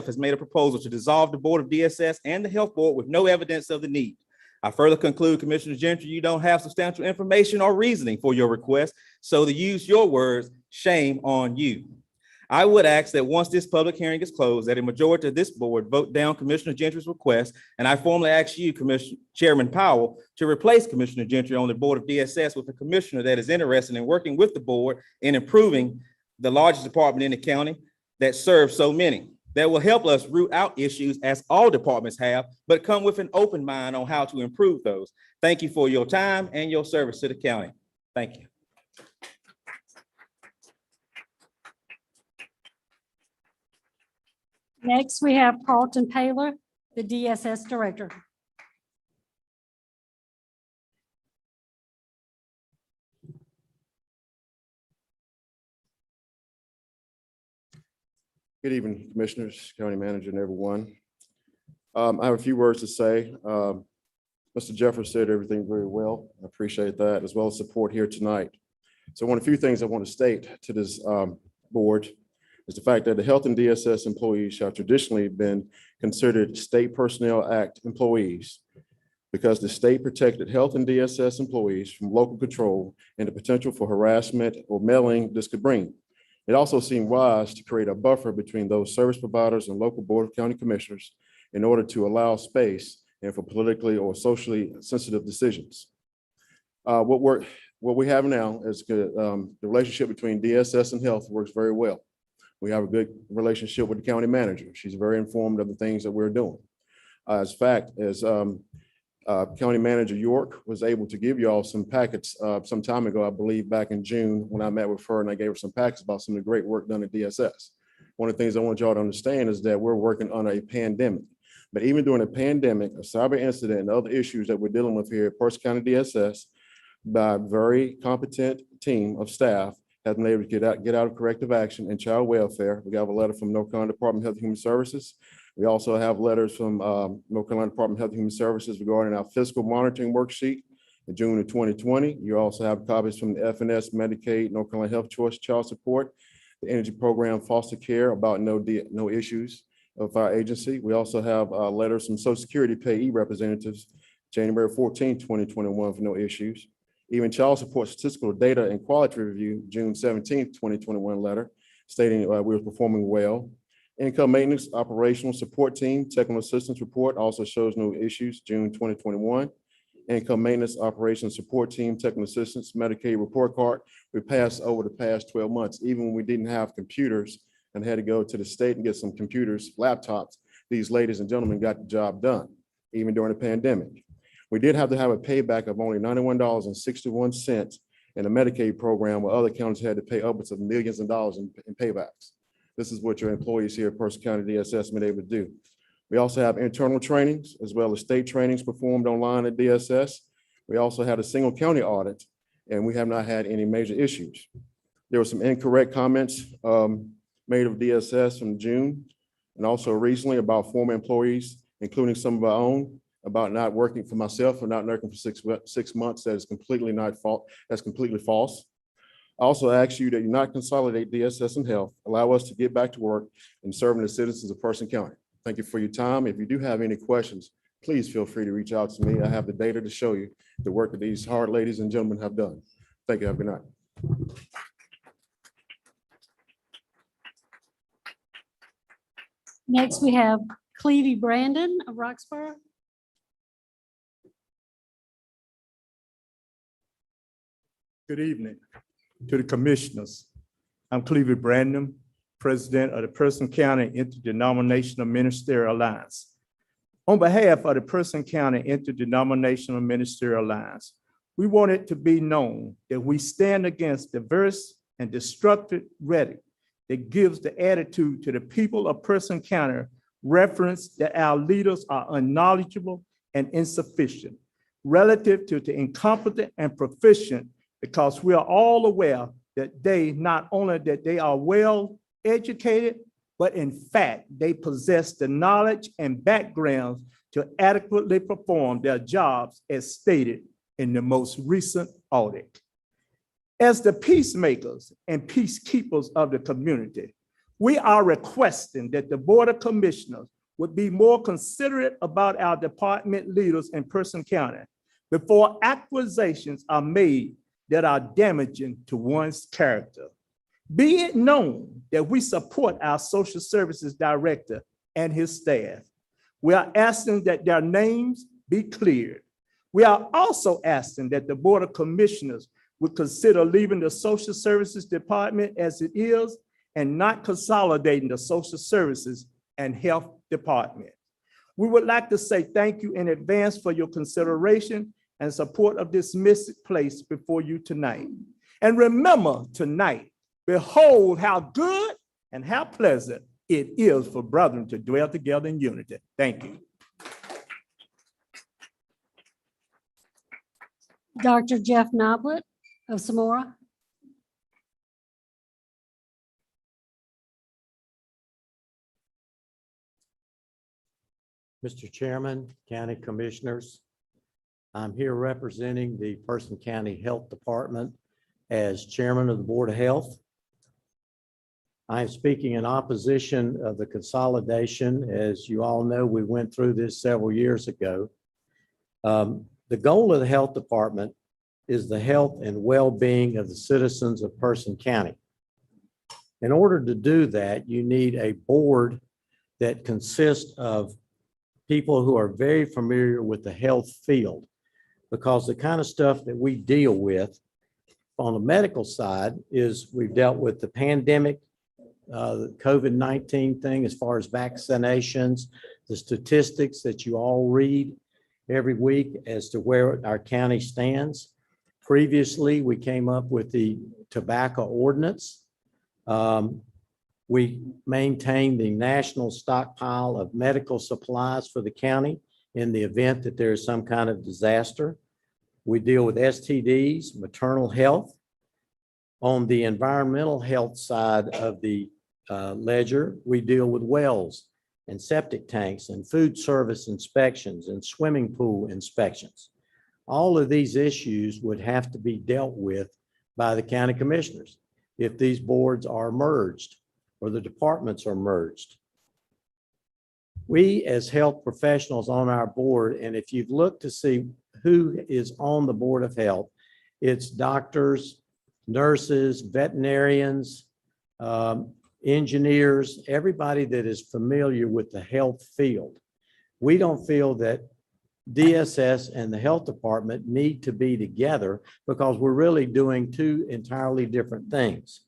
has made a proposal to dissolve the board of DSS and the health board with no evidence of the need. I further conclude, Commissioner Gentry, you don't have substantial information or reasoning for your request. So to use your words, shame on you. I would ask that once this public hearing is closed, that a majority of this board vote down Commissioner Gentry's request. And I formally ask you, Chairman Powell, to replace Commissioner Gentry on the board of DSS with a commissioner that is interested in working with the board in improving the largest department in the county that serves so many. That will help us root out issues as all departments have, but come with an open mind on how to improve those. Thank you for your time and your service to the county. Thank you. Next, we have Carlton Taylor, the DSS director. Good evening, Commissioners, County Manager, and everyone. I have a few words to say. Mr. Jeffers said everything very well. I appreciate that, as well as support here tonight. So a few things I want to state to this board is the fact that the Health and DSS employees have traditionally been considered State Personnel Act employees because the state protected Health and DSS employees from local control and the potential for harassment or mailing this could bring. It also seemed wise to create a buffer between those service providers and local board of county commissioners in order to allow space and for politically or socially sensitive decisions. What we have now is good. The relationship between DSS and health works very well. We have a good relationship with the county manager. She's very informed of the things that we're doing. As County Manager York was able to give you all some packets some time ago, I believe back in June, when I met with her and I gave her some packets about some of the great work done at DSS. One of the things I want y'all to understand is that we're working on a pandemic. But even during a pandemic, a cyber incident, and other issues that we're dealing with here at Purcell County DSS, by a very competent team of staff, has been able to get out of corrective action and child welfare. We got a letter from North Carolina Department of Health and Human Services We also have letters from North Carolina Department of Health and Human Services regarding our fiscal monitoring worksheet in June of 2020. You also have copies from the FNS, Medicaid, North Carolina Health Choice Child Support, the Energy Program, Foster Care, about no issues of our agency. We also have letters from Social Security payee representatives, January 14, 2021, for no issues. Even Child Support Statistical Data and Quality Review, June 17, 2021 letter stating we were performing well. Income Maintenance Operational Support Team Technical Assistance Report also shows no issues, June 2021. Income Maintenance Operations Support Team Technical Assistance Medicaid Report Card we passed over the past 12 months. Even when we didn't have computers and had to go to the state and get some computers, laptops, these ladies and gentlemen got the job done, even during the pandemic. We did have to have a payback of only $91.61 in a Medicaid program, where other counties had to pay upwards of millions of dollars in paybacks. This is what your employees here at Person County DSS been able to do. We also have internal trainings as well as state trainings performed online at DSS. We also had a single county audit, and we have not had any major issues. There were some incorrect comments made of DSS from June and also recently about former employees, including some of our own, about not working for myself or not working for 6 months. That is completely that's completely false. I also ask you that you not consolidate DSS and health, allow us to get back to work and serving the citizens of Person County. Thank you for your time. If you do have any questions, please feel free to reach out to me. I have the data to show you the work that these hard ladies and gentlemen have done. Thank you. Have a good night. Next, we have Clevie Brandon of Roxborough. Good evening to the commissioners. I'm Clevie Brandon, president of the Person County Interdenominational Ministerial Alliance. On behalf of the Person County Interdenominational Ministerial Alliance, we want it to be known that we stand against diverse and destructive rhetoric that gives the attitude to the people of Person County reference that our leaders are unknowledgeable and insufficient relative to the incompetent and proficient, because we are all aware that they not only that they are well educated, but in fact, they possess the knowledge and backgrounds to adequately perform their jobs as stated in the most recent audit. As the peacemakers and peacekeepers of the community, we are requesting that the Board of Commissioners would be more considerate about our department leaders in Person County before accusations are made that are damaging to one's character. Be it known that we support our Social Services Director and his staff. We are asking that their names be cleared. We are also asking that the Board of Commissioners would consider leaving the Social Services Department as it is and not consolidating the Social Services and Health Department. We would like to say thank you in advance for your consideration and support of this message placed before you tonight. And remember tonight, behold how good and how pleasant it is for brethren to dwell together in unity. Thank you. Dr. Jeff Noblet of Samora. Mr. Chairman, County Commissioners, I'm here representing the Person County Health Department as Chairman of the Board of Health. I am speaking in opposition of the consolidation. As you all know, we went through this several years ago. The goal of the Health Department is the health and well-being of the citizens of Person County. In order to do that, you need a board that consists of people who are very familiar with the health field, because the kind of stuff that we deal with on the medical side is we've dealt with the pandemic, the COVID-19 thing as far as vaccinations, the statistics that you all read every week as to where our county stands. Previously, we came up with the tobacco ordinance. We maintain the national stockpile of medical supplies for the county in the event that there is some kind of disaster. We deal with STDs, maternal health. On the environmental health side of the ledger, we deal with wells and septic tanks and food service inspections and swimming pool inspections. All of these issues would have to be dealt with by the county commissioners if these boards are merged or the departments are merged. We, as health professionals on our board, and if you've looked to see who is on the Board of Health, it's doctors, nurses, veterinarians, engineers, everybody that is familiar with the health field. We don't feel that DSS and the health department need to be together because we're really doing two entirely different things.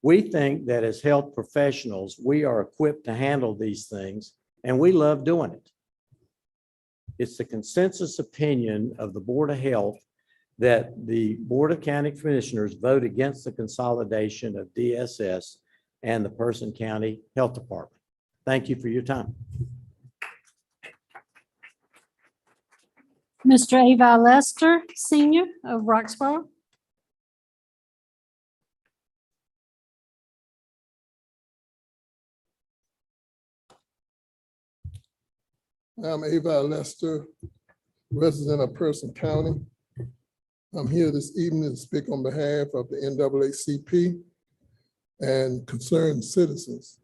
We think that as health professionals, we are equipped to handle these things, and we love doing it. It's the consensus opinion of the Board of Health that the Board of County Commissioners vote against the consolidation of DSS and the Person County Health Department. Thank you for your time. Mr. Avi Lester, Senior of Roxborough. I'm Avi Lester, resident of Person County. I'm here this evening to speak on behalf of the NAACP and concerned citizens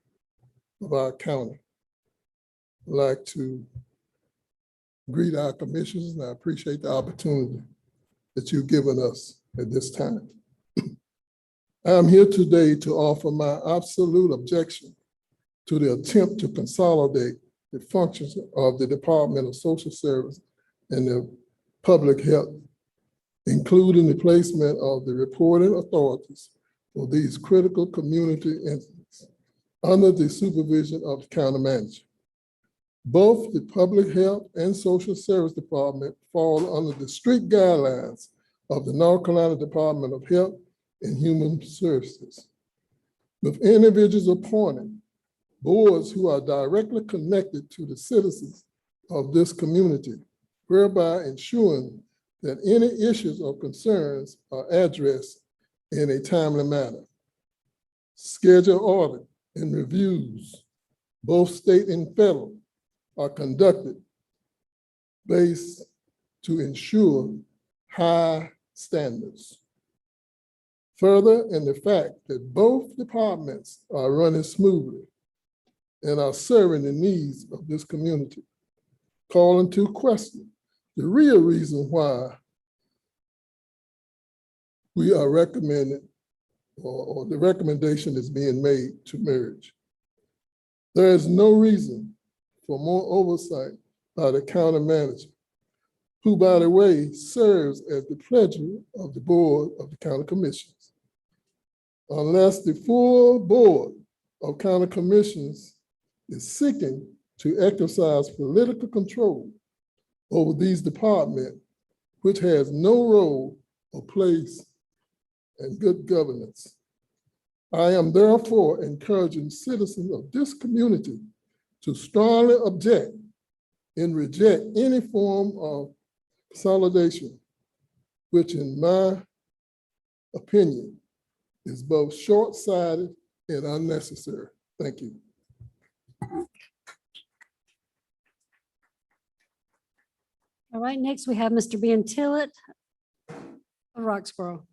of our county. I'd like to greet our commissioners, and I appreciate the opportunity that you've given us at this time. I'm here today to offer my absolute objection to the attempt to consolidate the functions of the Department of Social Service and the Public Health, including the placement of the reporting authorities for these critical community entities under the supervision of the county manager. Both the Public Health and Social Service Department fall under the strict guidelines of the North Carolina Department of Health and Human Services. With individuals appointed, boards who are directly connected to the citizens of this community, whereby ensuring that any issues or concerns are addressed in a timely manner. Schedule audit and reviews, both state and federal, are conducted based to ensure high standards. Further, in the fact that both departments are running smoothly and are serving the needs of this community, call into question the real reason why we are recommending, or the recommendation is being made to merge. There is no reason for more oversight by the county manager, who, by the way, serves as the pleasure of the Board of the County Commissioners. Unless the full Board of County Commissioners is seeking to exercise political control over these departments, which has no role or place in good governance. I am therefore encouraging citizens of this community to strongly object and reject any form of consolidation, which in my opinion is both short-sighted and unnecessary. Thank you. All right, next we have Mr. Ben Tillett of Roxborough.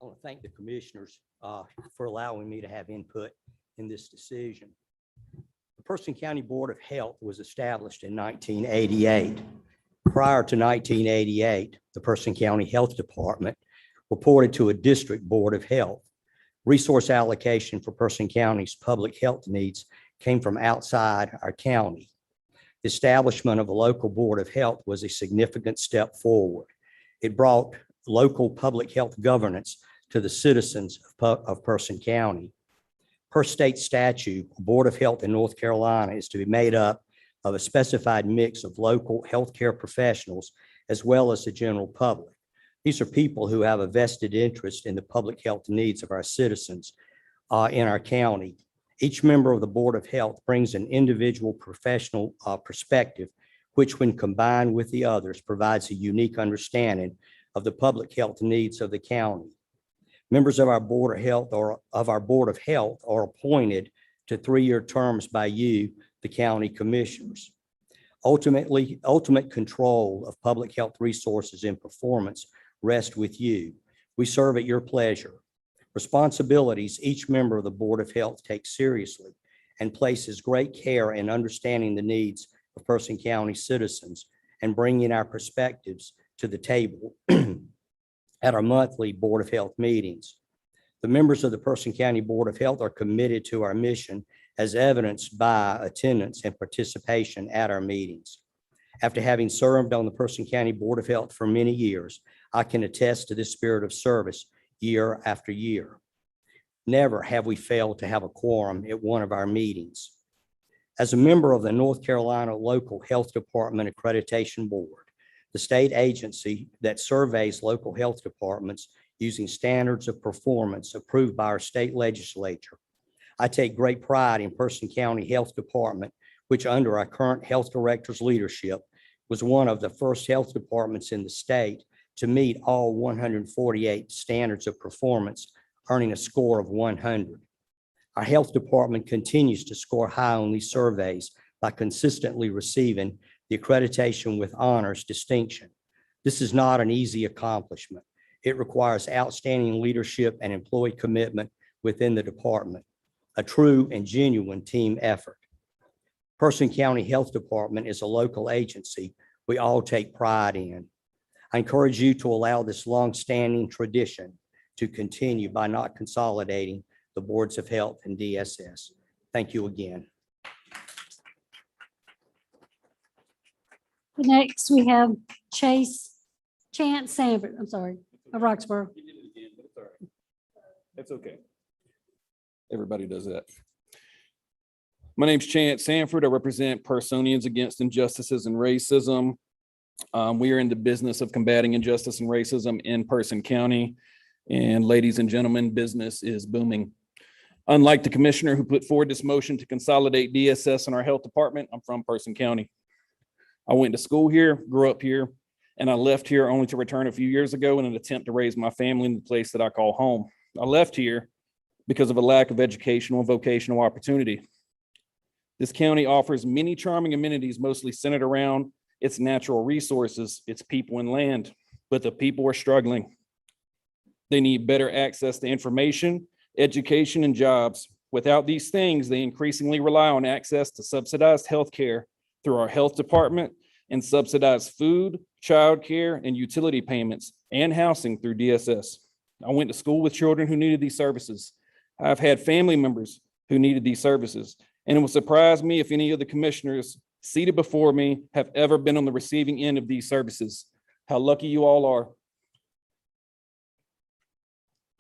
I want to thank the commissioners for allowing me to have input in this decision. The Person County Board of Health was established in 1988. Prior to 1988, the Person County Health Department reported to a district board of health. Resource allocation for Person County's public health needs came from outside our county. The establishment of a local board of health was a significant step forward. It brought local public health governance to the citizens of Person County. Per state statute, a Board of Health in North Carolina is to be made up of a specified mix of local healthcare professionals as well as the general public. These are people who have a vested interest in the public health needs of our citizens in our county. Each member of the Board of Health brings an individual professional perspective, which when combined with the others provides a unique understanding of the public health needs of the county. Members of our Board of Health are appointed to 3-year terms by you, the county commissioners. Ultimate control of public health resources and performance rests with you. We serve at your pleasure. Responsibilities each member of the Board of Health takes seriously and places great care in understanding the needs of Person County citizens and bringing our perspectives to the table at our monthly Board of Health meetings. The members of the Person County Board of Health are committed to our mission as evidenced by attendance and participation at our meetings. After having served on the Person County Board of Health for many years, I can attest to this spirit of service year after year. Never have we failed to have a quorum at one of our meetings. As a member of the North Carolina Local Health Department Accreditation Board, the state agency that surveys local health departments using standards of performance approved by our state legislature, I take great pride in Person County Health Department, which under our current health director's leadership was one of the first health departments in the state to meet all 148 standards of performance, earning a score of 100. Our health department continues to score high on these surveys by consistently receiving the accreditation with honors distinction. This is not an easy accomplishment. It requires outstanding leadership and employee commitment within the department, a true and genuine team effort. Person County Health Department is a local agency we all take pride in. I encourage you to allow this long-standing tradition to continue by not consolidating the boards of health and DSS. Thank you again. Next, we have Chance Sanford, of Roxborough. That's okay. Everybody does that. My name's Chance Sanford. I represent Personians Against Injustices and Racism. We are in the business of combating injustice and racism in Person County. And ladies and gentlemen, business is booming. Unlike the commissioner who put forward this motion to consolidate DSS in our health department, I'm from Person County. I went to school here, grew up here, and I left here only to return a few years ago in an attempt to raise my family in the place that I call home. I left here because of a lack of educational and vocational opportunity. This county offers many charming amenities, mostly centered around its natural resources, its people and land, but the people are struggling. They need better access to information, education, and jobs. Without these things, they increasingly rely on access to subsidized health care through our health department and subsidized food, childcare, and utility payments and housing through DSS. I went to school with children who needed these services. I've had family members who needed these services, and it will surprise me if any of the commissioners seated before me have ever been on the receiving end of these services. How lucky you all are.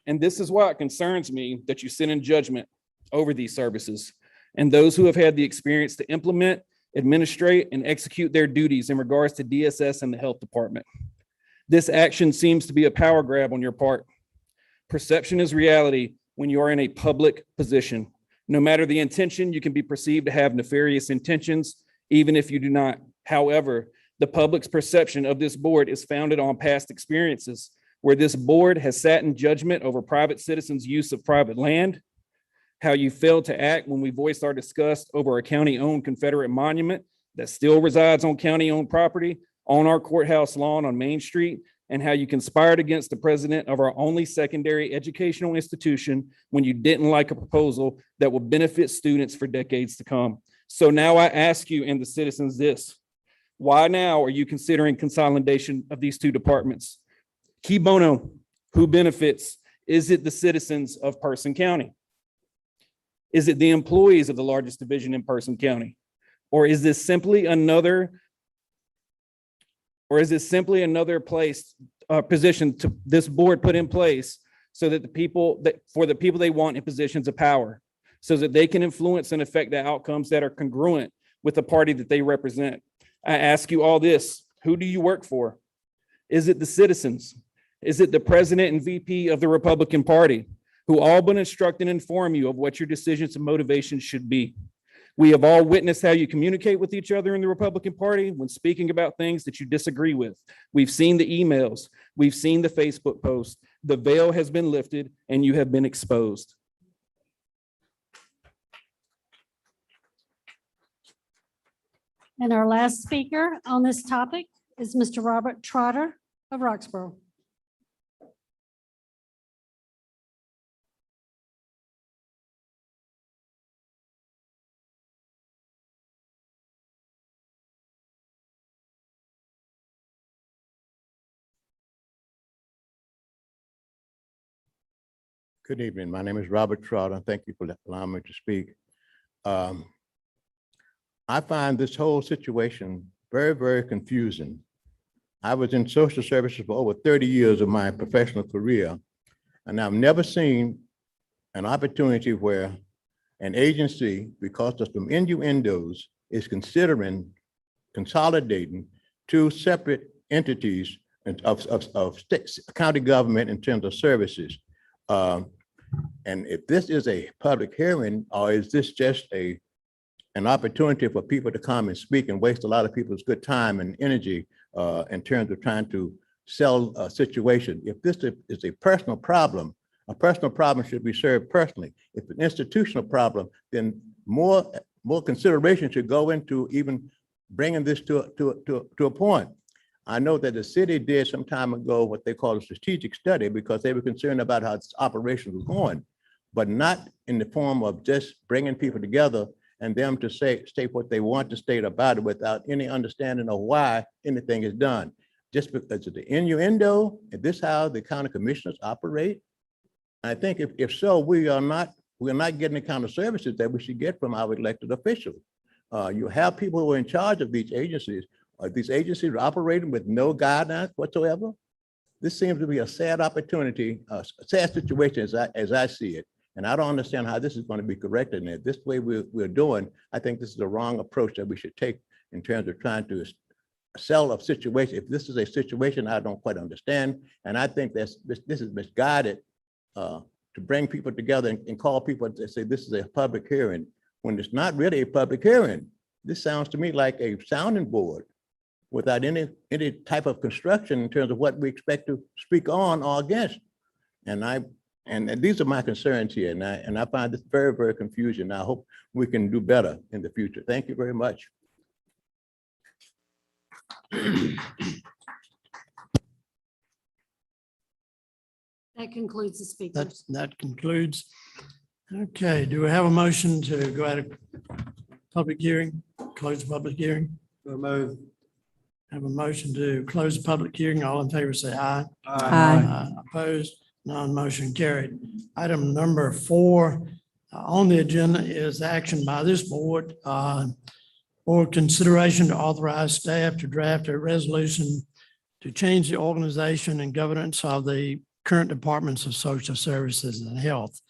And this is why it concerns me that you sit in judgment over these services and those who have had the experience to implement, administrate, and execute their duties in regards to DSS and the health department. This action seems to be a power grab on your part. Perception is reality when you are in a public position. No matter the intention, you can be perceived to have nefarious intentions, even if you do not. However, the public's perception of this board is founded on past experiences where this board has sat in judgment over private citizens' use of private land, how you failed to act when we voiced our disgust over a county-owned Confederate monument that still resides on county-owned property on our courthouse lawn on Main Street, and how you conspired against the president of our only secondary educational institution when you didn't like a proposal that will benefit students for decades to come. So now I ask you and the citizens this: why now are you considering consolidation of these two departments? Key bono, who benefits? Is it the citizens of Person County? Is it the employees of the largest division in Person County? Or is this simply another position to this board put in place so that for the people they want in positions of power, so that they can influence and affect the outcomes that are congruent with the party that they represent? I ask you all this: who do you work for? Is it the citizens? Is it the president and VP of the Republican Party, who all but instruct and inform you of what your decisions and motivations should be? We have all witnessed how you communicate with each other in the Republican Party when speaking about things that you disagree with. We've seen the emails. We've seen the Facebook post. The veil has been lifted and you have been exposed. And our last speaker on this topic is Mr. Robert Trotter of Roxborough. Good evening. My name is Robert Trotter. Thank you for allowing me to speak. I find this whole situation very, very confusing. I was in social services for over 30 years of my professional career, and I've never seen an opportunity where an agency, because of some innuendos, is considering consolidating two separate entities of county government in terms of services. And if this is a public hearing, or is this just an opportunity for people to come and speak and waste a lot of people's good time and energy in terms of trying to sell a situation? If this is a personal problem should be served personally. If it's an institutional problem, then more consideration should go into even bringing this to a point. I know that the city did some time ago what they call a strategic study because they were concerned about how its operation was going, but not in the form of just bringing people together and them to state what they want to state about it without any understanding of why anything is done. Just because of the innuendo, is this how the county commissioners operate? I think if so, we're not getting the kind of services that we should get from our elected officials. You have people who are in charge of these agencies. These agencies are operating with no guidelines whatsoever. This seems to be a sad opportunity, a sad situation as I see it. And I don't understand how this is going to be corrected. And if this way we're doing, I think this is the wrong approach that we should take in terms of trying to sell a situation. If this is a situation I don't quite understand, and I think this is misguided to bring people together and call people to say this is a public hearing when it's not really a public hearing. This sounds to me like a sounding board without any type of construction in terms of what we expect to speak on or against. And these are my concerns here, and I find this very, very confusing. I hope we can do better in the future. Thank you very much. That concludes the speakers. That concludes. Okay, do we have a motion to go out of public hearing, close the public hearing? Have a motion to close the public hearing. All in favor, say aye. Aye. Opposed? None. Motion carried. Item number 4 on the agenda is action by this board for consideration to authorize staff to draft a resolution to change the organization and governance of the current departments of social services and health.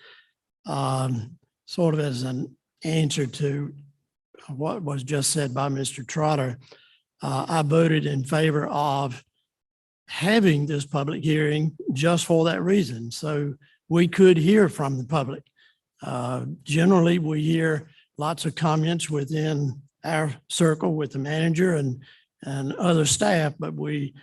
Sort of as an answer to what was just said by Mr. Trotter, I voted in favor of having this public hearing just for that reason. So we could hear from the public. Generally, we hear lots of comments within our circle with the manager and other staff, but we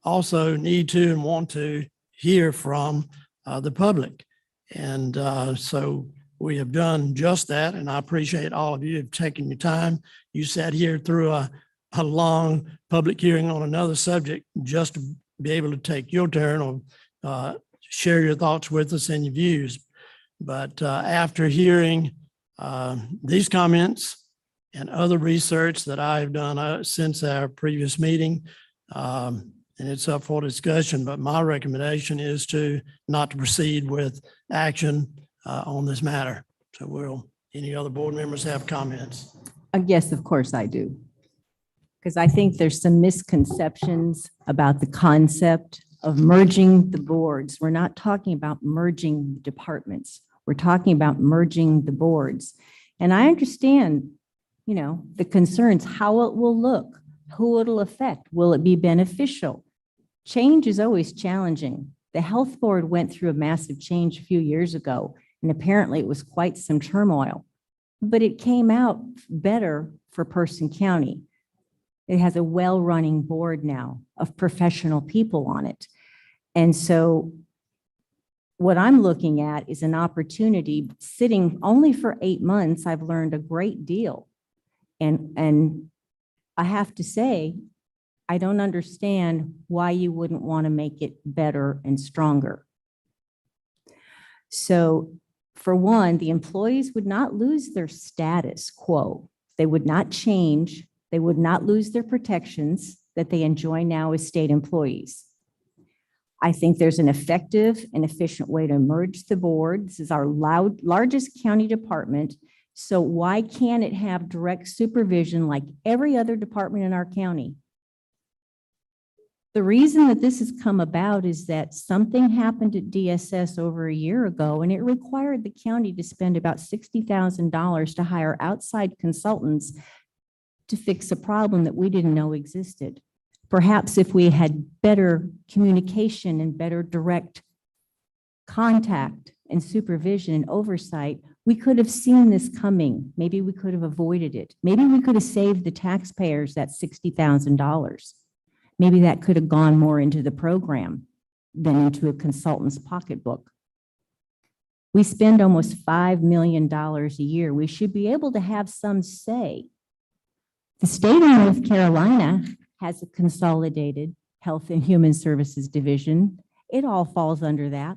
also need to and want to hear from the public. And so we have done just that. And I appreciate all of you have taken your time. You sat here through a long public hearing on another subject just to be able to take your turn or share your thoughts with us and your views. But after hearing these comments and other research that I've done since our previous meeting, and it's up for discussion, but my recommendation is not to proceed with action on this matter. So any other board members have comments? Yes, of course I do. Because I think there's some misconceptions about the concept of merging the boards. We're not talking about merging departments. We're talking about merging the boards. And I understand, the concerns, how it will look, who it'll affect. Will it be beneficial? Change is always challenging. The health board went through a massive change a few years ago, and apparently it was quite some turmoil, but it came out better for Person County. It has a well-running board now of professional people on it. And so what I'm looking at is an opportunity. Sitting only for 8 months, I've learned a great deal. And I have to say, I don't understand why you wouldn't want to make it better and stronger. So for one, the employees would not lose their status quo. They would not change. They would not lose their protections that they enjoy now as state employees. I think there's an effective and efficient way to merge the board. This is our largest county department. So why can't it have direct supervision like every other department in our county? The reason that this has come about is that something happened at DSS over a year ago, and it required the county to spend about $60,000 to hire outside consultants to fix a problem that we didn't know existed. Perhaps if we had better communication and better direct contact and supervision and oversight, we could have seen this coming. Maybe we could have avoided it. Maybe we could have saved the taxpayers that $60,000. Maybe that could have gone more into the program than into a consultant's pocketbook. We spend almost $5 million a year. We should be able to have some say. The state of North Carolina has a consolidated Health and Human Services Division. It all falls under that.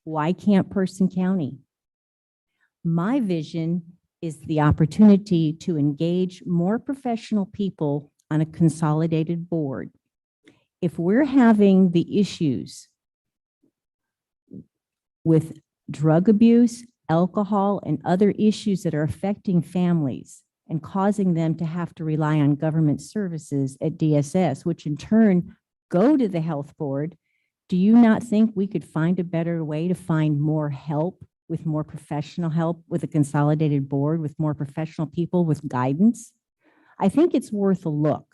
Why can't Person County? My vision is the opportunity to engage more professional people on a consolidated board. If we're having the issues with drug abuse, alcohol, and other issues that are affecting families and causing them to have to rely on government services at DSS, which in turn go to the health board, do you not think we could find a better way to find more help, with more professional help, with a consolidated board, with more professional people, with guidance? I think it's worth a look.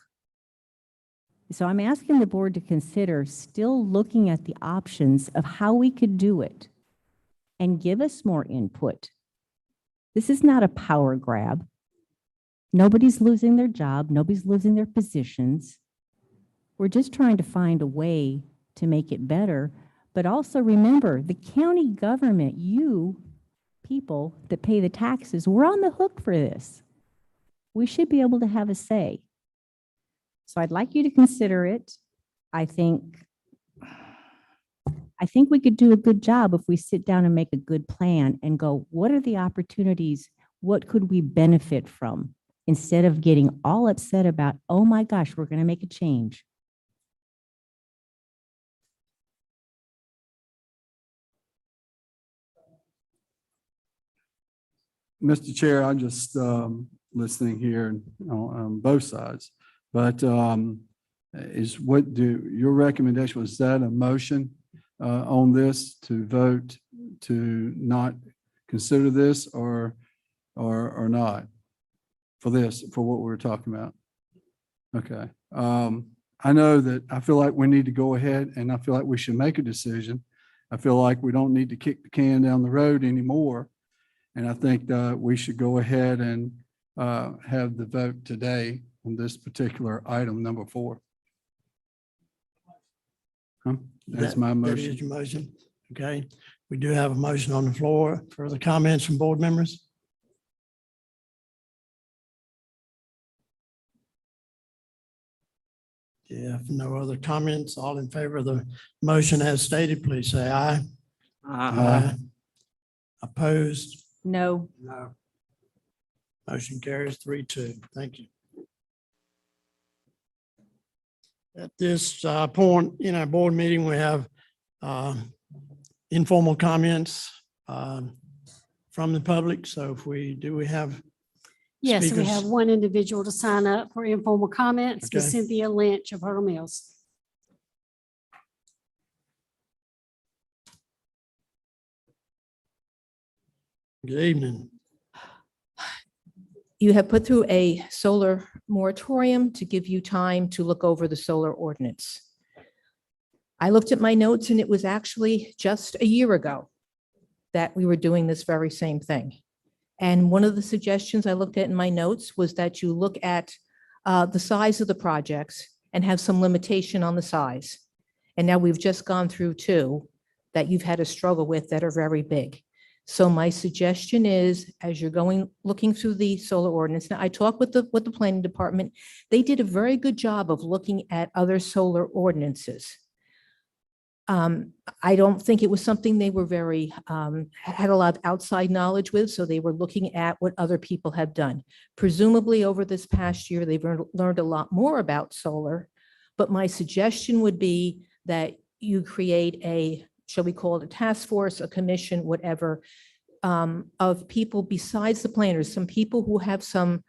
So I'm asking the board to consider still looking at the options of how we could do it and give us more input. This is not a power grab. Nobody's losing their job. Nobody's losing their positions. We're just trying to find a way to make it better. But also remember, the county government, you people that pay the taxes, we're on the hook for this. We should be able to have a say. So I'd like you to consider it. I think we could do a good job if we sit down and make a good plan and go, what are the opportunities? What could we benefit from? Instead of getting all upset about, oh my gosh, we're going to make a change. Mr. Chair, I'm just listening here on both sides, but your recommendation, was that a motion on this to vote to not consider this or not for this, for what we're talking about? Okay. I know that I feel like we need to go ahead and I feel like we should make a decision. I feel like we don't need to kick the can down the road anymore. And I think that we should go ahead and have the vote today on this particular item, number 4. That's my motion. That is your motion. Okay. We do have a motion on the floor. Further comments from board members? Yeah, if no other comments, all in favor of the motion as stated, please say aye. Aye. Opposed? No. No. Motion carries 3-2. Thank you. At this point in our board meeting, we have informal comments from the public. So if we have Yes, we speakers? have one individual to sign up for informal comments, Ms. Okay. Cynthia Lynch of Harper Mills. Good evening. You have put through a solar moratorium to give you time to look over the solar ordinance. I looked at my notes and it was actually just a year ago that we were doing this very same thing. And one of the suggestions I looked at in my notes was that you look at the size of the projects and have some limitation on the size. And now we've just gone through two that you've had to struggle with that are very big. So my suggestion is, as you're looking through the solar ordinance, now I talked with the planning department. They did a very good job of looking at other solar ordinances. I don't think it was something they were had a lot of outside knowledge with, so they were looking at what other people have done. Presumably over this past year, they've learned a lot more about solar, but my suggestion would be that you create a, shall we call it a task force, a commission, whatever, of people besides the planners, some people who have some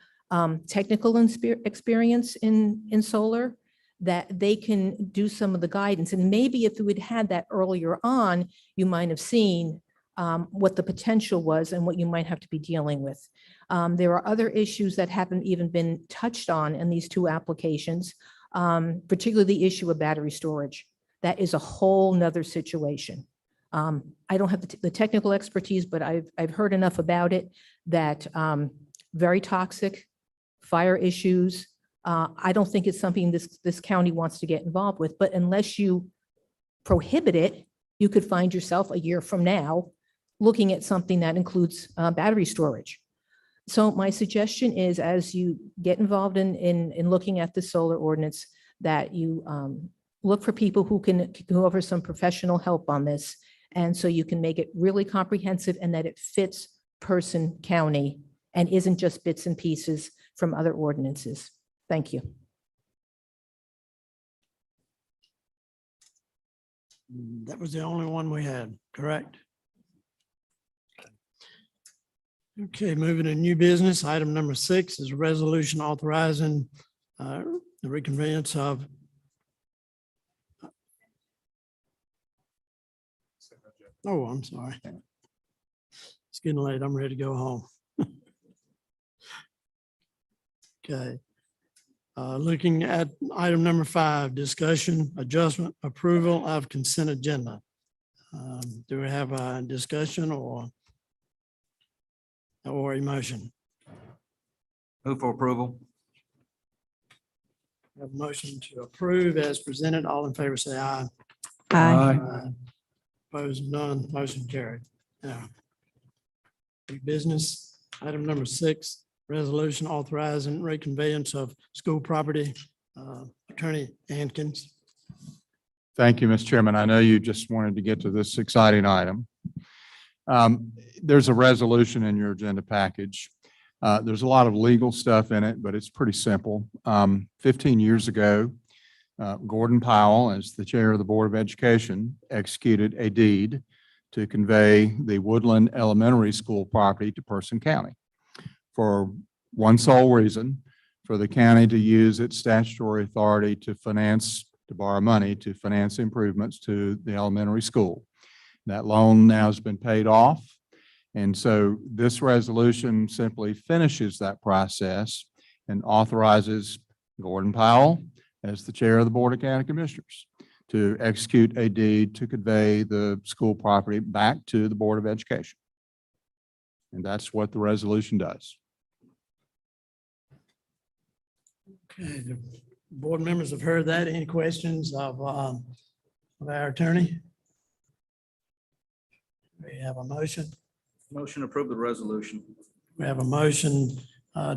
technical experience in solar, that they can do some of the guidance. And maybe if we had had that earlier on, you might have seen what the potential was and what you might have to be dealing with. There are other issues that haven't even been touched on in these two applications, particularly the issue of battery storage. That is a whole nother situation. I don't have the technical expertise, but I've heard enough about it that very toxic, fire issues. I don't think it's something this county wants to get involved with, but unless you prohibit it, you could find yourself a year from now looking at something that includes battery storage. So my suggestion is, as you get involved in looking at the solar ordinance, that you look for people who can offer some professional help on this. And so you can make it really comprehensive and that it fits Person County and isn't just bits and pieces from other ordinances. Thank you. That was the only one we had, correct? Okay, moving to new business. Item number 6 is a resolution authorizing the reconveyance of oh, I'm sorry. It's getting late. I'm ready to go home. Okay. Looking at item number 5, discussion, adjustment, approval of consent agenda. Do we have a discussion or a motion? Move for approval. Have a motion to approve as presented. All in favor, say aye. Aye. Opposed, none. Motion carried. Now, new business, item number 6, resolution authorizing reconveyance of school property. Attorney Hankins. Thank you, Mr. Chairman. I know you just wanted to get to this exciting item. There's a resolution in your agenda package. There's a lot of legal stuff in it, but it's pretty simple. 15 years ago, Gordon Powell, as the chair of the Board of Education, executed a deed to convey the Woodland Elementary School property to Person County for one sole reason, for the county to use its statutory authority to borrow money to finance improvements to the elementary school. That loan now has been paid off. And so this resolution simply finishes that process and authorizes Gordon Powell, as the chair of the Board of County Commissioners, to execute a deed to convey the school property back to the Board of Education. And that's what the resolution does. Okay, the board members have heard that. Any questions of our attorney? We have a motion. Motion to approve the resolution. We have a motion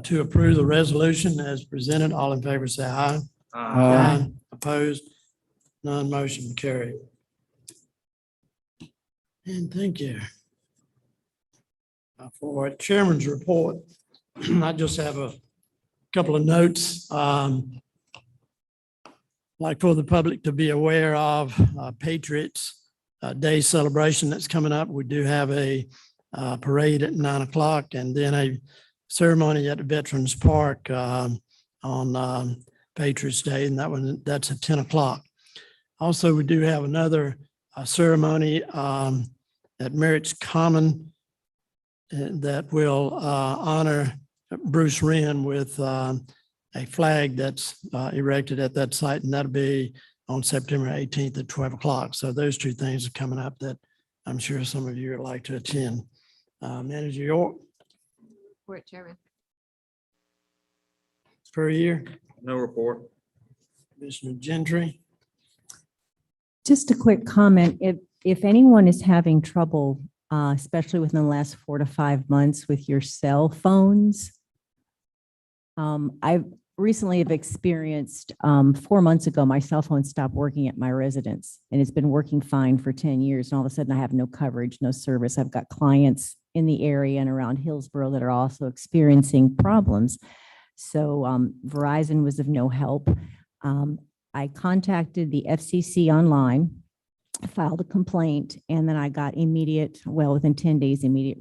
to approve the resolution as presented. All in favor, say aye. Aye. Opposed? None. Motion carried. And thank you. For chairman's report, I just have a couple of notes. Like for the public to be aware of Patriots Day celebration that's coming up. We do have a parade at 9 o'clock and then a ceremony at the Veterans Park on Patriots Day, and that's at 10 o'clock. Also, we do have another ceremony at Merritt's Common that will honor Bruce Wren with a flag that's erected at that site, and that'll be on September 18th at 12 o'clock. So those two things are coming up that I'm sure some of you would like to attend. Manager York. Report, Chairman. Per year. No report. Commissioner Gentry. Just a quick comment. If anyone is having trouble, especially within the last 4 to 5 months with your cell phones, I've recently have experienced, 4 months ago, my cell phone stopped working at my residence, and it's been working fine for 10 years. And all of a sudden I have no coverage, no service. I've got clients in the area and around Hillsborough that are also experiencing problems. So Verizon was of no help. I contacted the FCC online, filed a complaint, and then I got immediate, well, within 10 days, immediate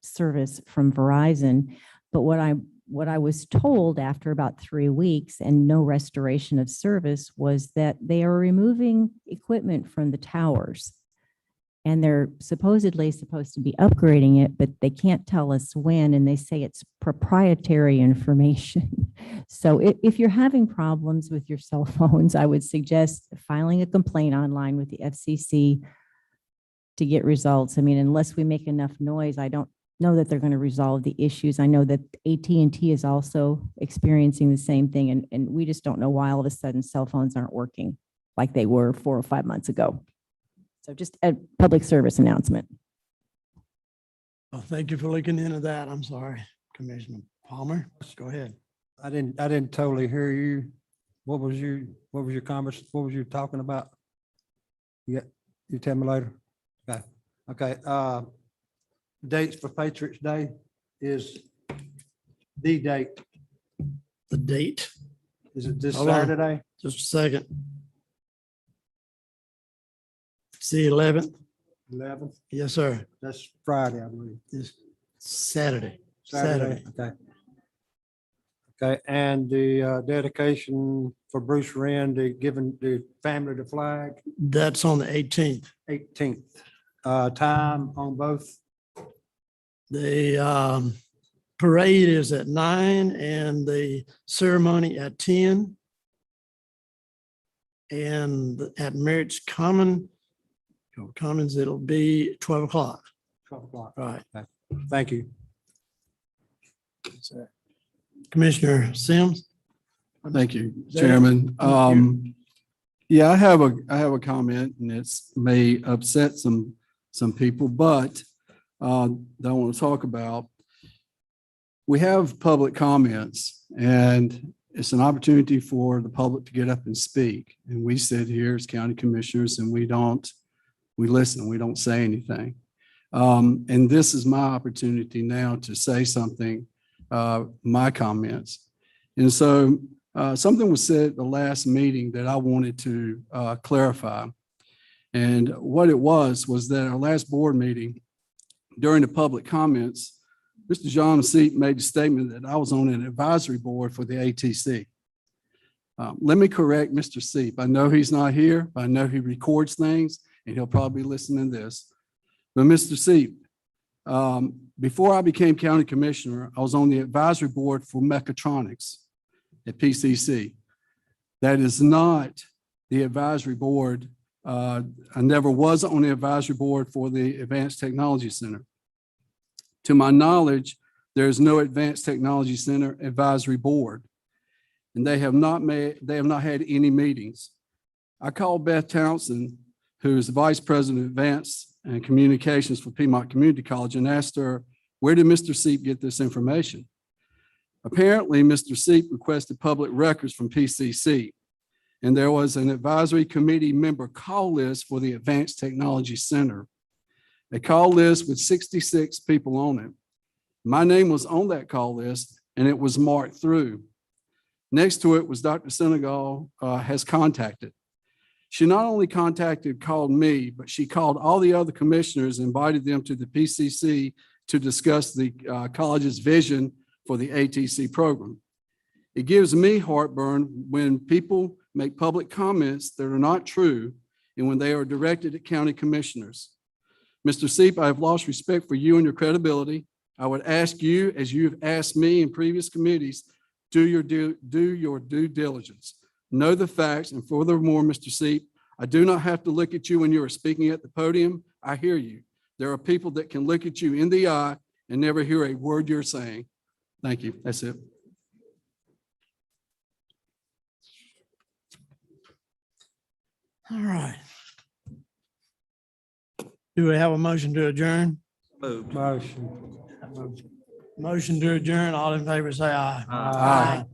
service from Verizon. But what I was told after about 3 weeks and no restoration of service was that they are removing equipment from the towers. And they're supposedly supposed to be upgrading it, but they can't tell us when, and they say it's proprietary information. So if you're having problems with your cell phones, I would suggest filing a complaint online with the FCC to get results. I mean, unless we make enough noise, I don't know that they're going to resolve the issues. I know that AT&T is also experiencing the same thing, and we just don't know why all of a sudden cell phones aren't working like they were 4 or 5 months ago. So just a public service announcement. Well, thank you for looking into that. I'm sorry, Commissioner Palmer. Go ahead. I didn't totally hear you. What was your conversation? What was you talking about? Yeah, you tell me later. Okay. Okay. Dates for Patriots Day is the date. The date? Is it this Hold on. Saturday? Just a second. It's the 11th. 11th? Yes, sir. That's Friday, I believe. It's Saturday. Saturday. Okay. Okay, and the dedication for Bruce Wren to giving the family the flag, That's on the 18th. 18th. Time on both? The parade is at 9 and the ceremony at 10. And at Merritt's Commons, it'll be 12 o'clock. 12 o'clock. Right. Okay. Thank you. Commissioner Sims? Thank you, Is that it? Chairman. Thank you. Yeah, I have a comment, and it's may upset some people, but that I want to talk about. We have public comments, and it's an opportunity for the public to get up and speak. And we sit here as county commissioners, and we listen, we don't say anything. And this is my opportunity now to say something, my comments. And so something was said at the last meeting that I wanted to clarify. And what it was that our last board meeting, during the public comments, Mr. John Seat made a statement that I was on an advisory board for the ATC. Let me correct Mr. Seep. I know he's not here, but I know he records things, and he'll probably be listening to this. But Mr. Seep, before I became county commissioner, I was on the advisory board for mechatronics at PCC. That is not the advisory board. I never was on the advisory board for the Advanced Technology Center. To my knowledge, there is no Advanced Technology Center advisory board, and they have not had any meetings. I called Beth Townsend, who is the Vice President of Advanced and Communications for Piedmont Community College, and asked her, where did Mr. Seep get this information? Apparently, Mr. Seep requested public records from PCC, and there was an advisory committee member call list for the Advanced Technology Center. A call list with 66 people on it. My name was on that call list, and it was marked through. Next to it was Dr. Senegal has contacted. She not only called me, but she called all the other commissioners, invited them to the PCC to discuss the college's vision for the ATC program. It gives me heartburn when people make public comments that are not true and when they are directed at county commissioners. Mr. Seep, I have lost respect for you and your credibility. I would ask you, as you have asked me in previous committees, do your due diligence. Know the facts, and furthermore, Mr. Seep, I do not have to look at you when you are speaking at the podium. I hear you. There are people that can look at you in the eye and never hear a word you're saying. Thank you. That's it. All right. Do we have a motion to adjourn? Moved. Motion. Motion to adjourn. All in favor, say aye. Aye.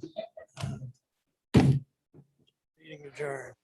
Meeting adjourned.